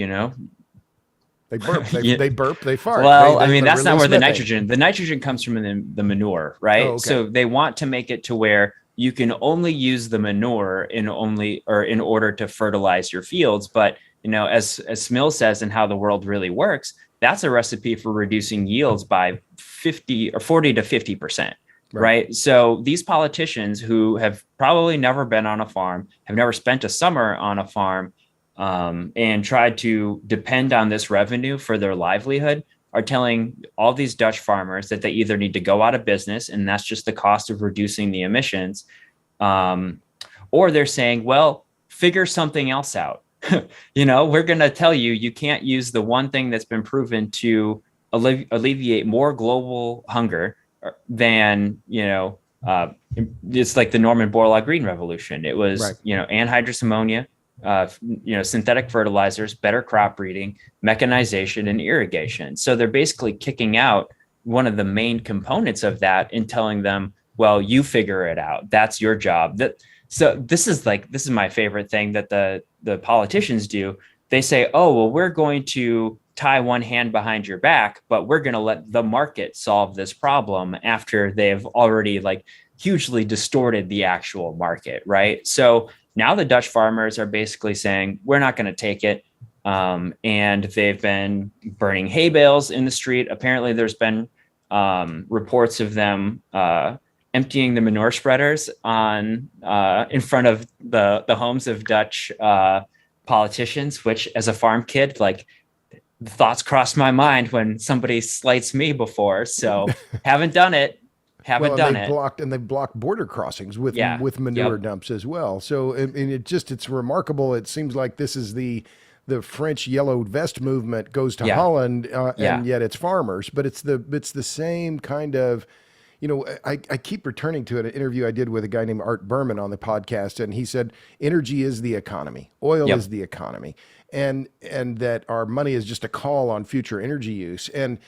They burp. Yeah. They burp. They fart. Well, I They mean, that's not release where the methane. nitrogen comes from in the manure, right? Oh, okay. So they want to make it to where you can only use the manure in order to fertilize your fields. But, as Smill says, and how the world really works, that's a recipe for reducing yields by 50 or 40 to 50%. Right. So these politicians who have probably never been on a farm, have never spent a summer on a farm, and tried to depend on this revenue for their livelihood, are telling all these Dutch farmers that they either need to go out of business, and that's just the cost of reducing the emissions, or they're saying, well, figure something else out. We're going to tell you can't use the one thing that's been proven to alleviate more global hunger than, it's like the Norman Borlaug Green Revolution. It was, Right. anhydrous ammonia, synthetic fertilizers, better crop breeding, mechanization, and irrigation. So they're basically kicking out one of the main components of that and telling them, well, you figure it out. That's your job. So this is my favorite thing that the politicians do. They say, oh, well, we're going to tie one hand behind your back, but we're going to let the market solve this problem after they've already hugely distorted the actual market, right? So now the Dutch farmers are basically saying, we're not going to take it. And they've been burning hay bales in the street. Apparently there's been reports of them emptying the manure spreaders in front of the homes of Dutch politicians, which as a farm kid, thoughts crossed my mind when somebody slights me before. So haven't done it. They've blocked border crossings with manure dumps as well. So it's remarkable. It seems like this is the French yellow vest movement goes to Holland, and yet it's farmers, but it's the same kind of. I keep returning to an interview I did with a guy named Art Berman on the podcast, and he said energy is the economy, oil is the economy, and that our money is just a call on future energy use. And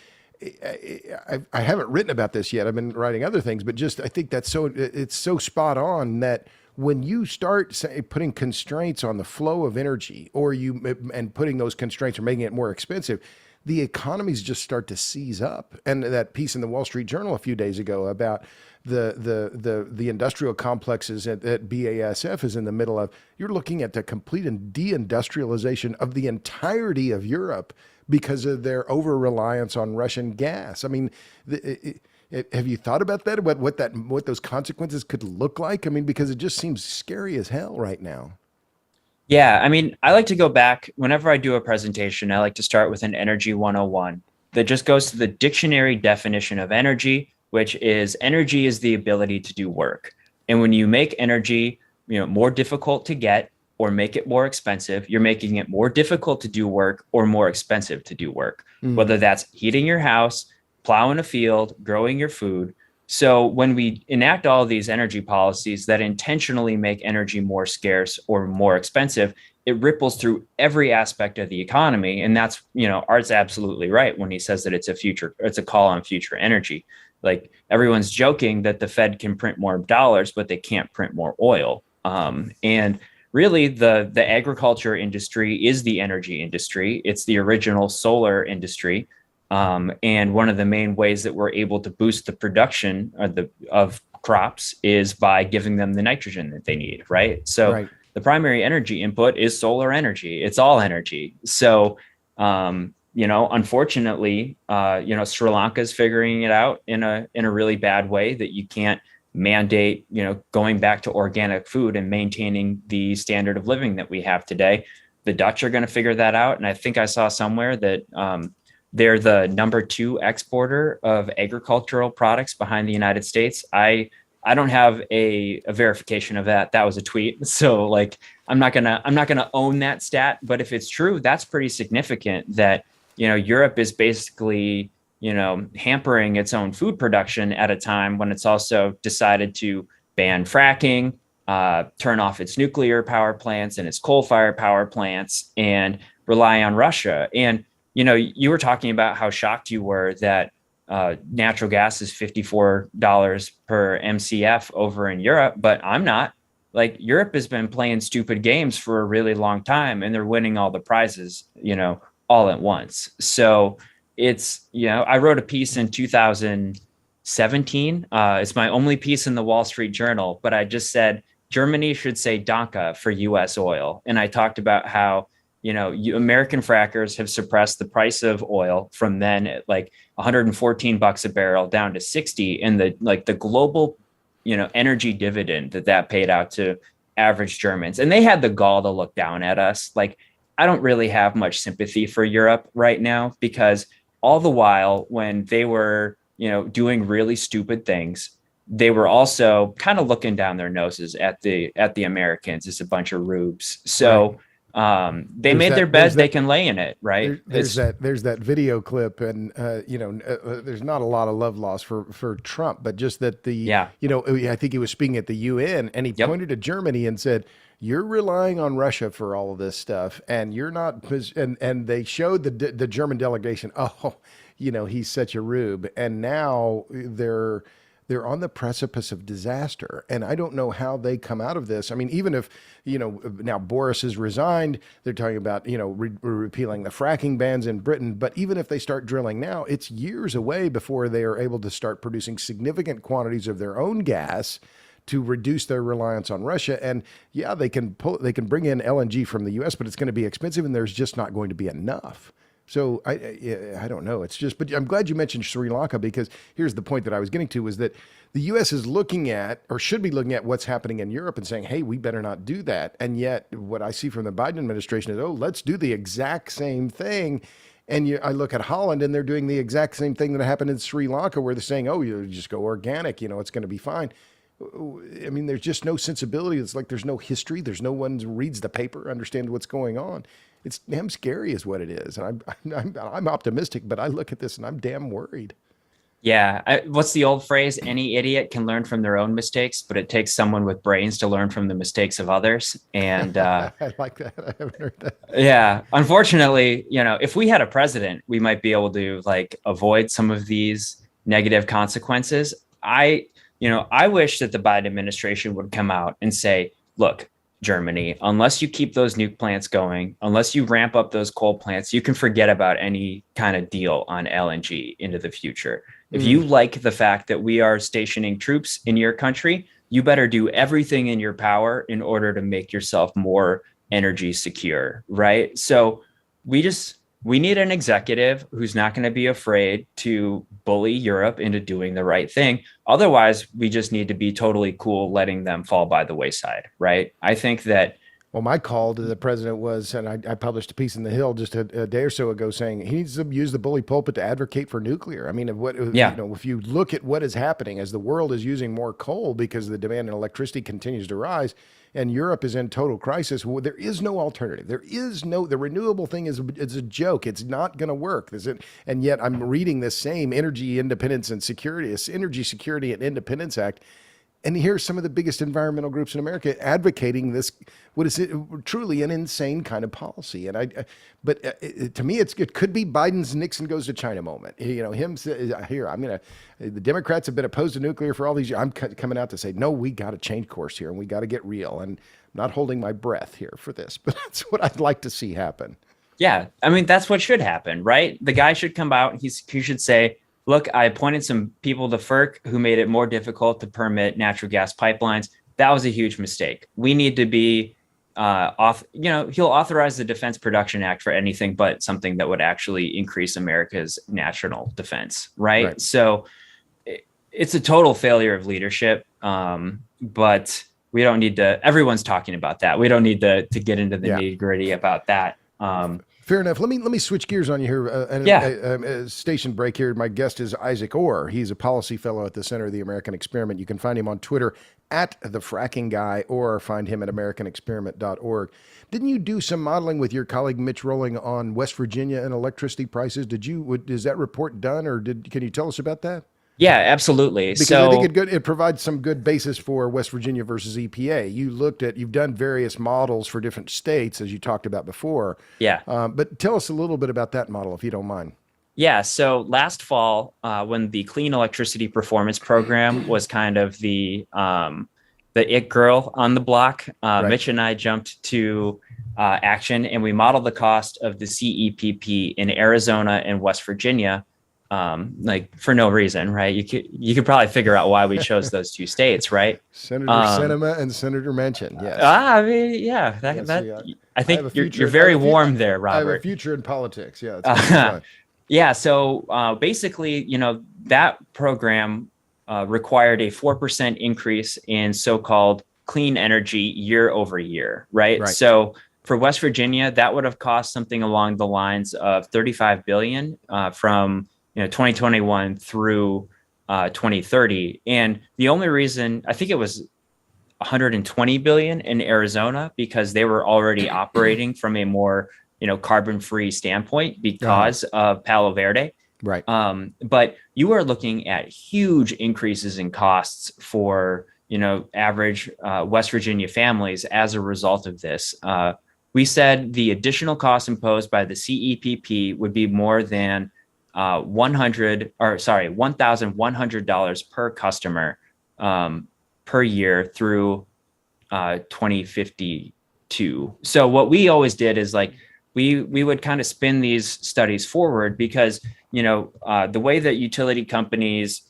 I haven't written about this yet. I've been writing other things, but I think it's so spot on that when you start putting constraints on the flow of energy, and putting those constraints or making it more expensive, the economies just start to seize up. And that piece in the Wall Street Journal a few days ago about the industrial complexes that BASF is in the middle of, you're looking at the complete deindustrialization of the entirety of Europe because of their over-reliance on Russian gas. I mean, have you thought about that? What those consequences could look like? I mean, because it just seems scary as hell right now. Yeah, I mean, I like to go back whenever I do a presentation. I like to start with an energy 101 that just goes to the dictionary definition of energy, which is energy is the ability to do work. And when you make energy, more difficult to get or make it more expensive, you're making it more difficult to do work or more expensive to do work, whether that's heating your house, plowing a field, growing your food. So when we enact all of these energy policies that intentionally make energy more scarce or more expensive, it ripples through every aspect of the economy. And that's, Art's absolutely right when he says that it's a call on future energy. Like, everyone's joking that the Fed can print more dollars, but they can't print more oil. And really the agriculture industry is the energy industry. It's the original solar industry. And one of the main ways that we're able to boost the production of crops is by giving them the nitrogen that they need, right? So the primary energy input is solar energy. It's all energy. So, unfortunately, Sri Lanka is figuring it out in a really bad way that you can't mandate, going back to organic food and maintaining the standard of living that we have today. The Dutch are going to figure that out. And I think I saw somewhere that, they're the number 2 exporter of agricultural products behind the United States. I don't have a verification of that. That was a tweet. So I'm not gonna own that stat, but if it's true, that's pretty significant that, Europe is basically, hampering its own food production at a time when it's also decided to ban fracking, turn off its nuclear power plants and its coal-fired power plants, and rely on Russia. And you were talking about how shocked you were that natural gas is $54 per MCF over in Europe, but I'm not. Europe has been playing stupid games for a really long time, and they're winning all the prizes, all at once. So it's, I wrote a piece in 2017. It's my only piece in the Wall Street Journal, but I just said Germany should say Danke for US oil. And I talked about how, American frackers have suppressed the price of oil from then at like $114 a barrel down to 60, and the global, energy dividend that paid out to average Germans. And they had the gall to look down at us. Like, I don't really have much sympathy for Europe right now, because all the while when they were, doing really stupid things, they were also kind of looking down their noses at the Americans as a bunch of rubes. So they made their bed, they can lay in it, right? There's that video clip, and there's not a lot of love lost for Trump, but just that I think he was speaking at the UN, and he pointed to Germany and said, "You're relying on Russia for all of this stuff, and you're not." And they showed the German delegation, oh, he's such a rube, and now they're on the precipice of disaster. And I don't know how they come out of this. I mean, even if, now Boris has resigned, they're talking about, repealing the fracking bans in Britain. But even if they start drilling now, it's years away before they are able to start producing significant quantities of their own gas to reduce their reliance on Russia. And yeah, they can bring in LNG from the US, but it's going to be expensive, and there's just not going to be enough. So I don't know. It's just, but I'm glad you mentioned Sri Lanka, because here's the point that I was getting to, was that the U.S. is looking at, or should be looking at, what's happening in Europe and saying, hey, we better not do that. And yet what I see from the Biden administration is, oh, let's do the exact same thing. And I look at Holland, and they're doing the exact same thing that happened in Sri Lanka, where they're saying, oh, you just go organic, it's going to be fine. I mean, there's just no sensibility. It's like there's no history. There's no one who reads the paper, understands what's going on. It's damn scary is what it is. And I'm optimistic, but I look at this and I'm damn worried. Yeah. What's the old phrase? Any idiot can learn from their own mistakes, but it takes someone with brains to learn from the mistakes of others. And I like that. I haven't heard that. Yeah. Unfortunately, if we had a president, we might be able to avoid some of these negative consequences. I wish that the Biden administration would come out and say, look, Germany, unless you keep those nuke plants going, unless you ramp up those coal plants, you can forget about any kind of deal on LNG into the future. If you like the fact that we are stationing troops in your country, you better do everything in your power in order to make yourself more energy secure, right? So we need an executive who's not going to be afraid to bully Europe into doing the right thing. Otherwise, we just need to be totally cool letting them fall by the wayside, right? I think that... Well, my call to the president was, and I published a piece in The Hill just a day or so ago, saying he needs to use the bully pulpit to advocate for nuclear. I mean, if you look at what is happening as the world is using more coal because the demand in electricity continues to rise, and Europe is in total crisis, well, there is no alternative. The renewable thing is a joke. It's not going to work. And yet I'm reading this same Energy Independence and Security, this Energy Security and Independence Act, and here's some of the biggest environmental groups in America advocating this, what is truly an insane kind of policy. And to me, it could be Biden's Nixon goes to China moment. The Democrats have been opposed to nuclear for all these years. I'm coming out to say, no, we got to change course here, and we got to get real. And I'm not holding my breath here for this, but that's what I'd like to see happen. Yeah. I mean, that's what should happen, right? The guy should come out. He should say, look, I appointed some people to FERC who made it more difficult to permit natural gas pipelines. That was a huge mistake. We need to be, he'll authorize the Defense Production Act for anything but something that would actually increase America's national defense, right? So it's a total failure of leadership, but we don't need to, everyone's talking about that. We don't need to get into the nitty gritty about that. Fair enough. Let me switch gears on you here. A station break here. My guest is Isaac Orr. He's a policy fellow at the Center of the American Experiment. You can find him on Twitter at the Fracking Guy, or find him at americanexperiment.org. Didn't you do some modeling with your colleague Mitch Rolling on West Virginia and electricity prices? Is that report done, or can you tell us about that? Yeah, absolutely. Because I think it provides some good basis for West Virginia versus EPA. You've done various models for different states, as you talked about before. Yeah. But tell us a little bit about that model, if you don't mind. Yeah. So last fall, when the Clean Electricity Performance Program was kind of the it girl on the block, Mitch and I jumped to action, and we modeled the cost of the CEPP in Arizona and West Virginia, like for no reason, right? You could probably figure out why we chose those two states, right? Senator Sinema and Senator Manchin. Yes. I mean, yeah, Yes, I I have a think you're future. very warm there, I have a Robert. future in politics. Yeah. It's gonna be fun. Yeah. So basically, that program required a 4% increase in so-called clean energy year over year, right? Right. So for West Virginia, that would have cost something along the lines of 35 billion from 2021 through 2030. And the only reason, I think it was 120 billion in Arizona, because they were already operating from a more carbon-free standpoint because of Palo Verde. Right. But you are looking at huge increases in costs for average West Virginia families as a result of this. We said the additional cost imposed by the CEPP would be more than $1,100 per customer per year through 2052. So what we always did is we would kind of spin these studies forward, because the way that utility companies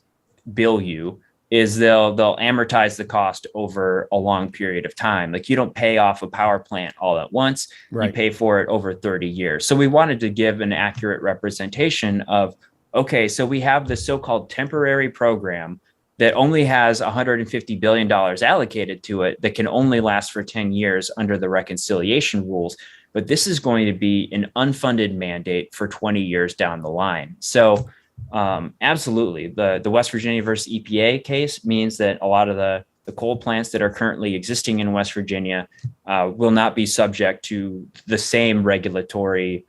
bill you is they'll amortize the cost over a long period of time. Like, you don't pay off a power plant all at once. Right. You pay for it over 30 years. So we wanted to give an accurate representation of, okay, so we have the so-called temporary program that only has $150 billion allocated to it, that can only last for 10 years under the reconciliation rules. But this is going to be an unfunded mandate for 20 years down the line. So absolutely, the West Virginia versus EPA case means that a lot of the coal plants that are currently existing in West Virginia will not be subject to the same regulatory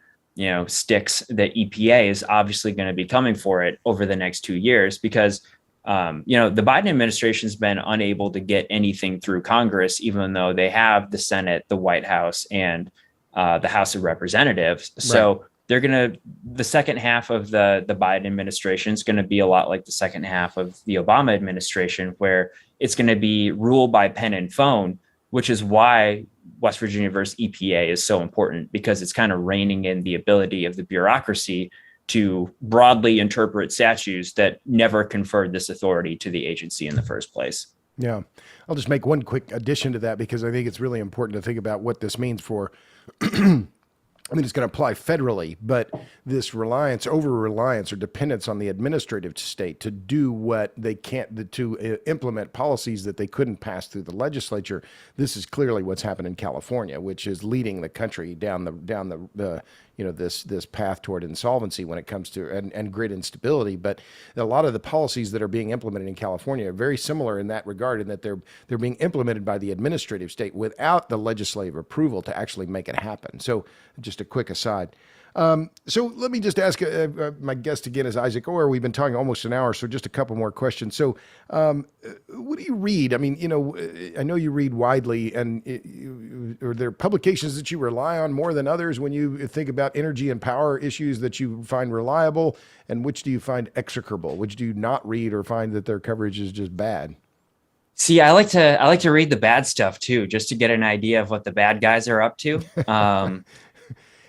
sticks that EPA is obviously going to be coming for it over the next 2 years, because the Biden administration has been unable to get anything through Congress, even though they have the Senate, the White House, and the House of Representatives. So the second half of the Biden administration is going to be a lot like the second half of the Obama administration, where it's going to be rule by pen and phone, which is why West Virginia versus EPA is so important, because it's kind of reining in the ability of the bureaucracy to broadly interpret statutes that never conferred this authority to the agency in the first place. Yeah. I'll just make one quick addition to that, because I think it's really important to think about what this means for it's going to apply federally, but this over-reliance or dependence on the administrative state to do what they can't, to implement policies that they couldn't pass through the legislature. This is clearly what's happened in California, which is leading the country down the this path toward insolvency when it comes to and grid instability. But a lot of the policies that are being implemented in California are very similar in that regard, in that they're being implemented by the administrative state without the legislative approval to actually make it happen. So just a quick aside. So let me just ask, my guest again is Isaac Orr. We've been talking almost an hour, so just a couple more questions. So what do you read? I mean, I know you read widely, and are there publications that you rely on more than others when you think about energy and power issues that you find reliable, and which do you find execrable? Which do you not read or find that their coverage is just bad? See, I like to read the bad stuff too, just to get an idea of what the bad guys are up to.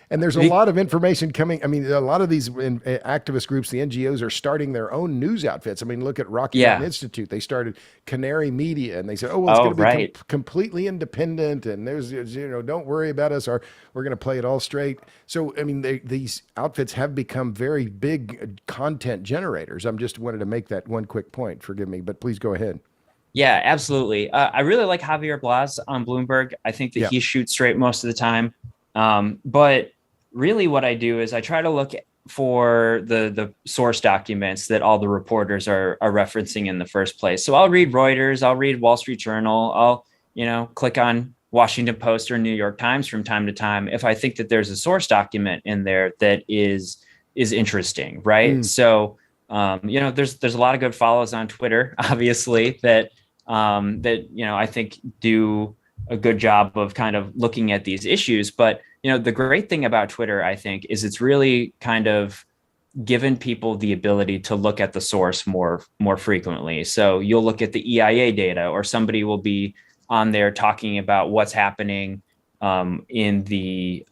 And there's a lot of information coming. I mean, a lot of these activist groups, the NGOs, are starting their own news outfits. I mean, look at Rocky Mountain Institute. They started Canary Media, and they said, oh, well, it's going to be completely independent, and there's, don't worry about us. We're going to play it all straight. So, I mean, these outfits have become very big content generators. I'm just wanted to make that one quick point. Forgive me, but please go ahead. Yeah, absolutely. I really like Javier Blas on Bloomberg. I think that he shoots straight most of the time. But really what I do is I try to look for the source documents that all the reporters are referencing in the first place. So I'll read Reuters, I'll read Wall Street Journal, I'll click on Washington Post or New York Times from time to time if I think that there's a source document in there that is interesting, right? So there's a lot of good follows on Twitter, obviously, that I think do a good job of kind of looking at these issues. But the great thing about Twitter, I think, is it's really kind of given people the ability to look at the source more frequently. So you'll look at the EIA data, or somebody will be on there talking about what's happening in the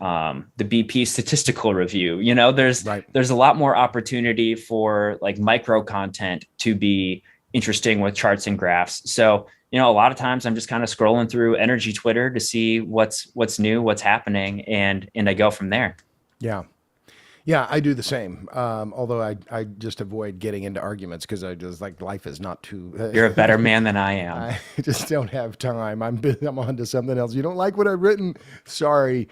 BP statistical review. You know, Right. there's a lot more opportunity for like micro content to be interesting with charts and graphs. So, you know, a lot of times I'm just kind of scrolling through energy Twitter to see what's new, what's happening, and I go from there. Yeah. Yeah, I do the same. Although I just avoid getting into arguments because I just like life is not too. You're a better man than I am. I just don't have time. I'm on to something else. You don't like what I've written? Sorry.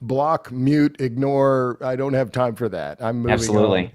Block, mute, ignore. I don't have time for that. I'm moving Absolutely.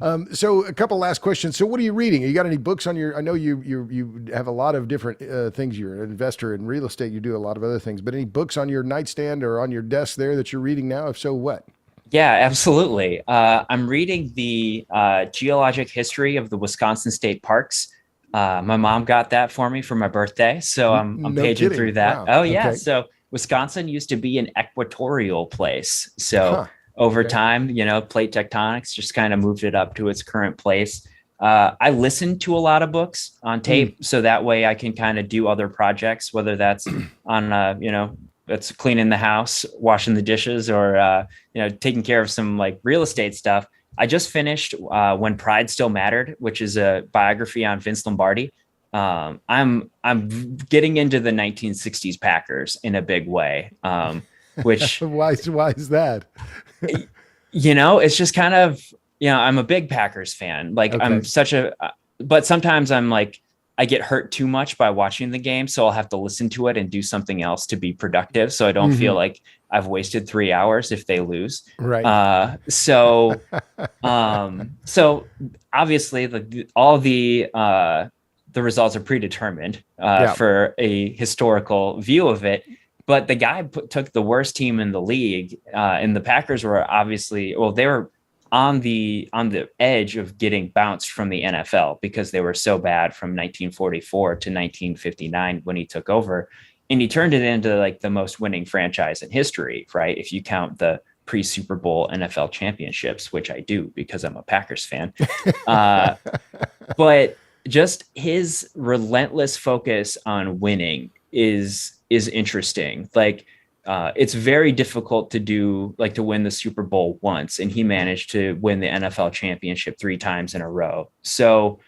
on. So a couple last questions. So what are you reading? You got any books on your? I know you have a lot of different things. You're an investor in real estate. You do a lot of other things. But any books on your nightstand or on your desk there that you're reading now? If so, what? Yeah, absolutely. I'm reading the geologic history of the Wisconsin state parks. My mom got that for me for my birthday, so I'm No paging kidding. through that. Wow. Oh yeah, Okay. so Wisconsin used to be an equatorial place. So Huh. over Okay. time, you know, plate tectonics just kind of moved it up to its current place. I listen to a lot of books on Mm. tape, so that way I can kind of do other projects, whether that's on you know, it's cleaning the house, washing the dishes, or you know, taking care of some like real estate stuff. I just finished When Pride Still Mattered, which is a biography on Vince Lombardi. I'm getting into the 1960s Packers in a big way, which Why is that? you know, it's just kind of, you know, I'm a big Packers fan. Like I'm Okay. such a, but sometimes I'm like, I get hurt too much by watching the game. So I'll have to listen to it and do something else to be productive. So I don't feel Hmm. like I've wasted 3 hours if they lose. Right. So obviously all the results are predetermined Yeah. for a historical view of it. But the guy took the worst team in the league, and the Packers were obviously, well, they were on the edge of getting bounced from the NFL because they were so bad from 1944 to 1959 when he took over, and he turned it into like the most winning franchise in history, right? If you count the pre-Super Bowl NFL championships, which I do because I'm a Packers fan. Uh, but just his relentless focus on winning is interesting. Like it's very difficult to do, like to win the Super Bowl once, and he managed to win the NFL championship 3 times in a row. So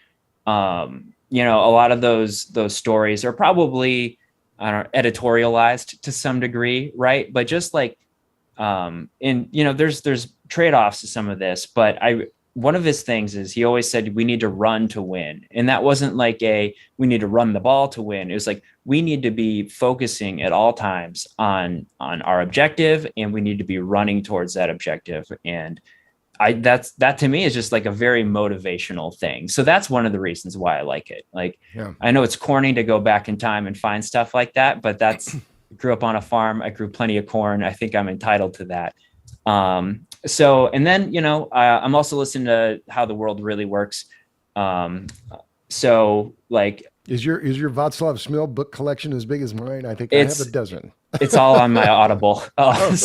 you know, a lot of those stories are probably, I don't know, editorialized to some degree, right? But just like and you know, there's trade-offs to some of this, but one of his things is he always said we need to run to win. And that wasn't like we need to run the ball to win. It was like we need to be focusing at all times on our objective, and we need to be running towards that objective. And that to me is just like a very motivational thing. So that's one of the reasons why I like it. Like Yeah. I know it's corny to go back in time and find stuff like that, but that's grew up on a farm. I grew plenty of corn. I think I'm entitled to that. So, and then, you know, I'm also listening to How the World Really Works. Um, so like Is your Václav Smil book collection as big as mine? I think I have a it's, dozen. it's all on my Audible. Oh, okay.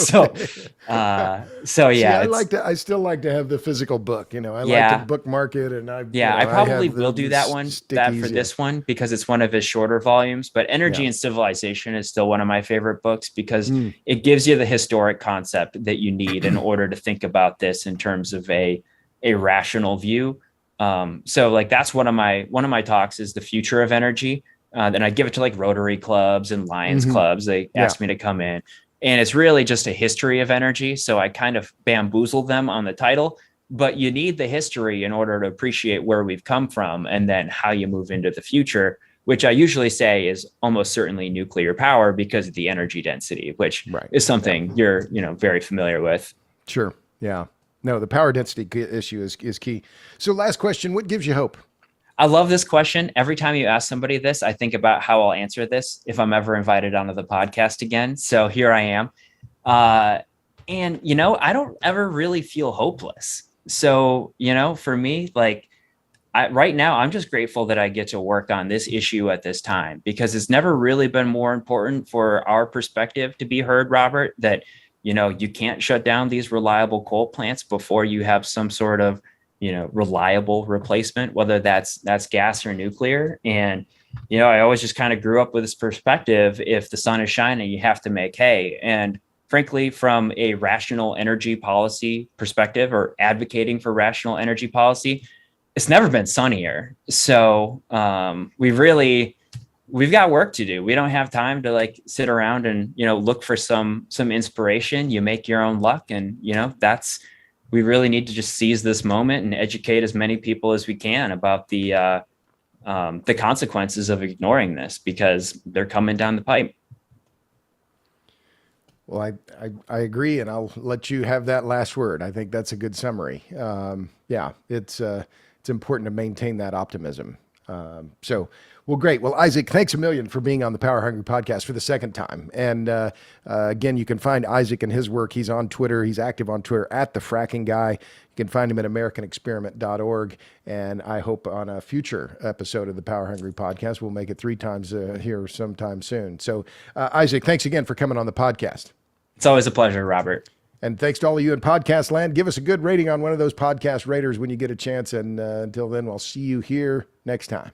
So See, yeah, I still like to have the physical book. I like to yeah, bookmark it, and I I probably have will do that one, that for stickies. Yeah, this one, because it's one of his shorter volumes. But yeah. Energy and Civilization is still one of my favorite books because Mm. it gives you the historic concept that you need in order to think about this in terms of a rational view. So like that's one of my talks is the future of energy. Then I give it to like Rotary clubs and Lions Hmm. clubs. They Yeah. ask me to come in, and it's really just a history of energy. So I kind of bamboozle them on the title, but you need the history in order to appreciate where we've come from and then how you move into the future, which I usually say is almost certainly nuclear power because of the energy density, which Right. is Yeah. something you're, you know, very familiar with. Sure. Yeah. No, the power density issue is key. So, last question: what gives you hope? I love this question. Every time you ask somebody this, I think about how I'll answer this if I'm ever invited onto the podcast again. So here I am. Uh, and, you know, I don't ever really feel hopeless. So, you know, for me, like right now, I'm just grateful that I get to work on this issue at this time because it's never really been more important for our perspective to be heard, Robert, that, you know, you can't shut down these reliable coal plants before you have some sort of, you know, reliable replacement, whether that's gas or nuclear. And I always just kind of grew up with this perspective. If the sun is shining, you have to make hay. And frankly, from a rational energy policy perspective, or advocating for rational energy policy, it's never been sunnier. So we've got work to do. We don't have time to like sit around and, look for some inspiration. You make your own luck. And, we really need to just seize this moment and educate as many people as we can about the consequences of ignoring this, because they're coming down the pipe. Well, I agree, and I'll let you have that last word. I think that's a good summary. Yeah, it's important to maintain that optimism. Well, great. Well, Isaac, thanks a million for being on the Power Hungry podcast for the second time. And again, you can find Isaac and his work. He's on Twitter. He's active on Twitter at the Fracking Guy. You can find him at AmericanExperiment.org. And I hope on a future episode of the Power Hungry podcast, we'll make it 3 times here sometime soon. So, Isaac, thanks again for coming on the podcast. It's always a pleasure, Robert. And thanks to all of you in podcast land. Give us a good rating on one of those podcast raters when you get a chance. And until then, we'll see you here next time.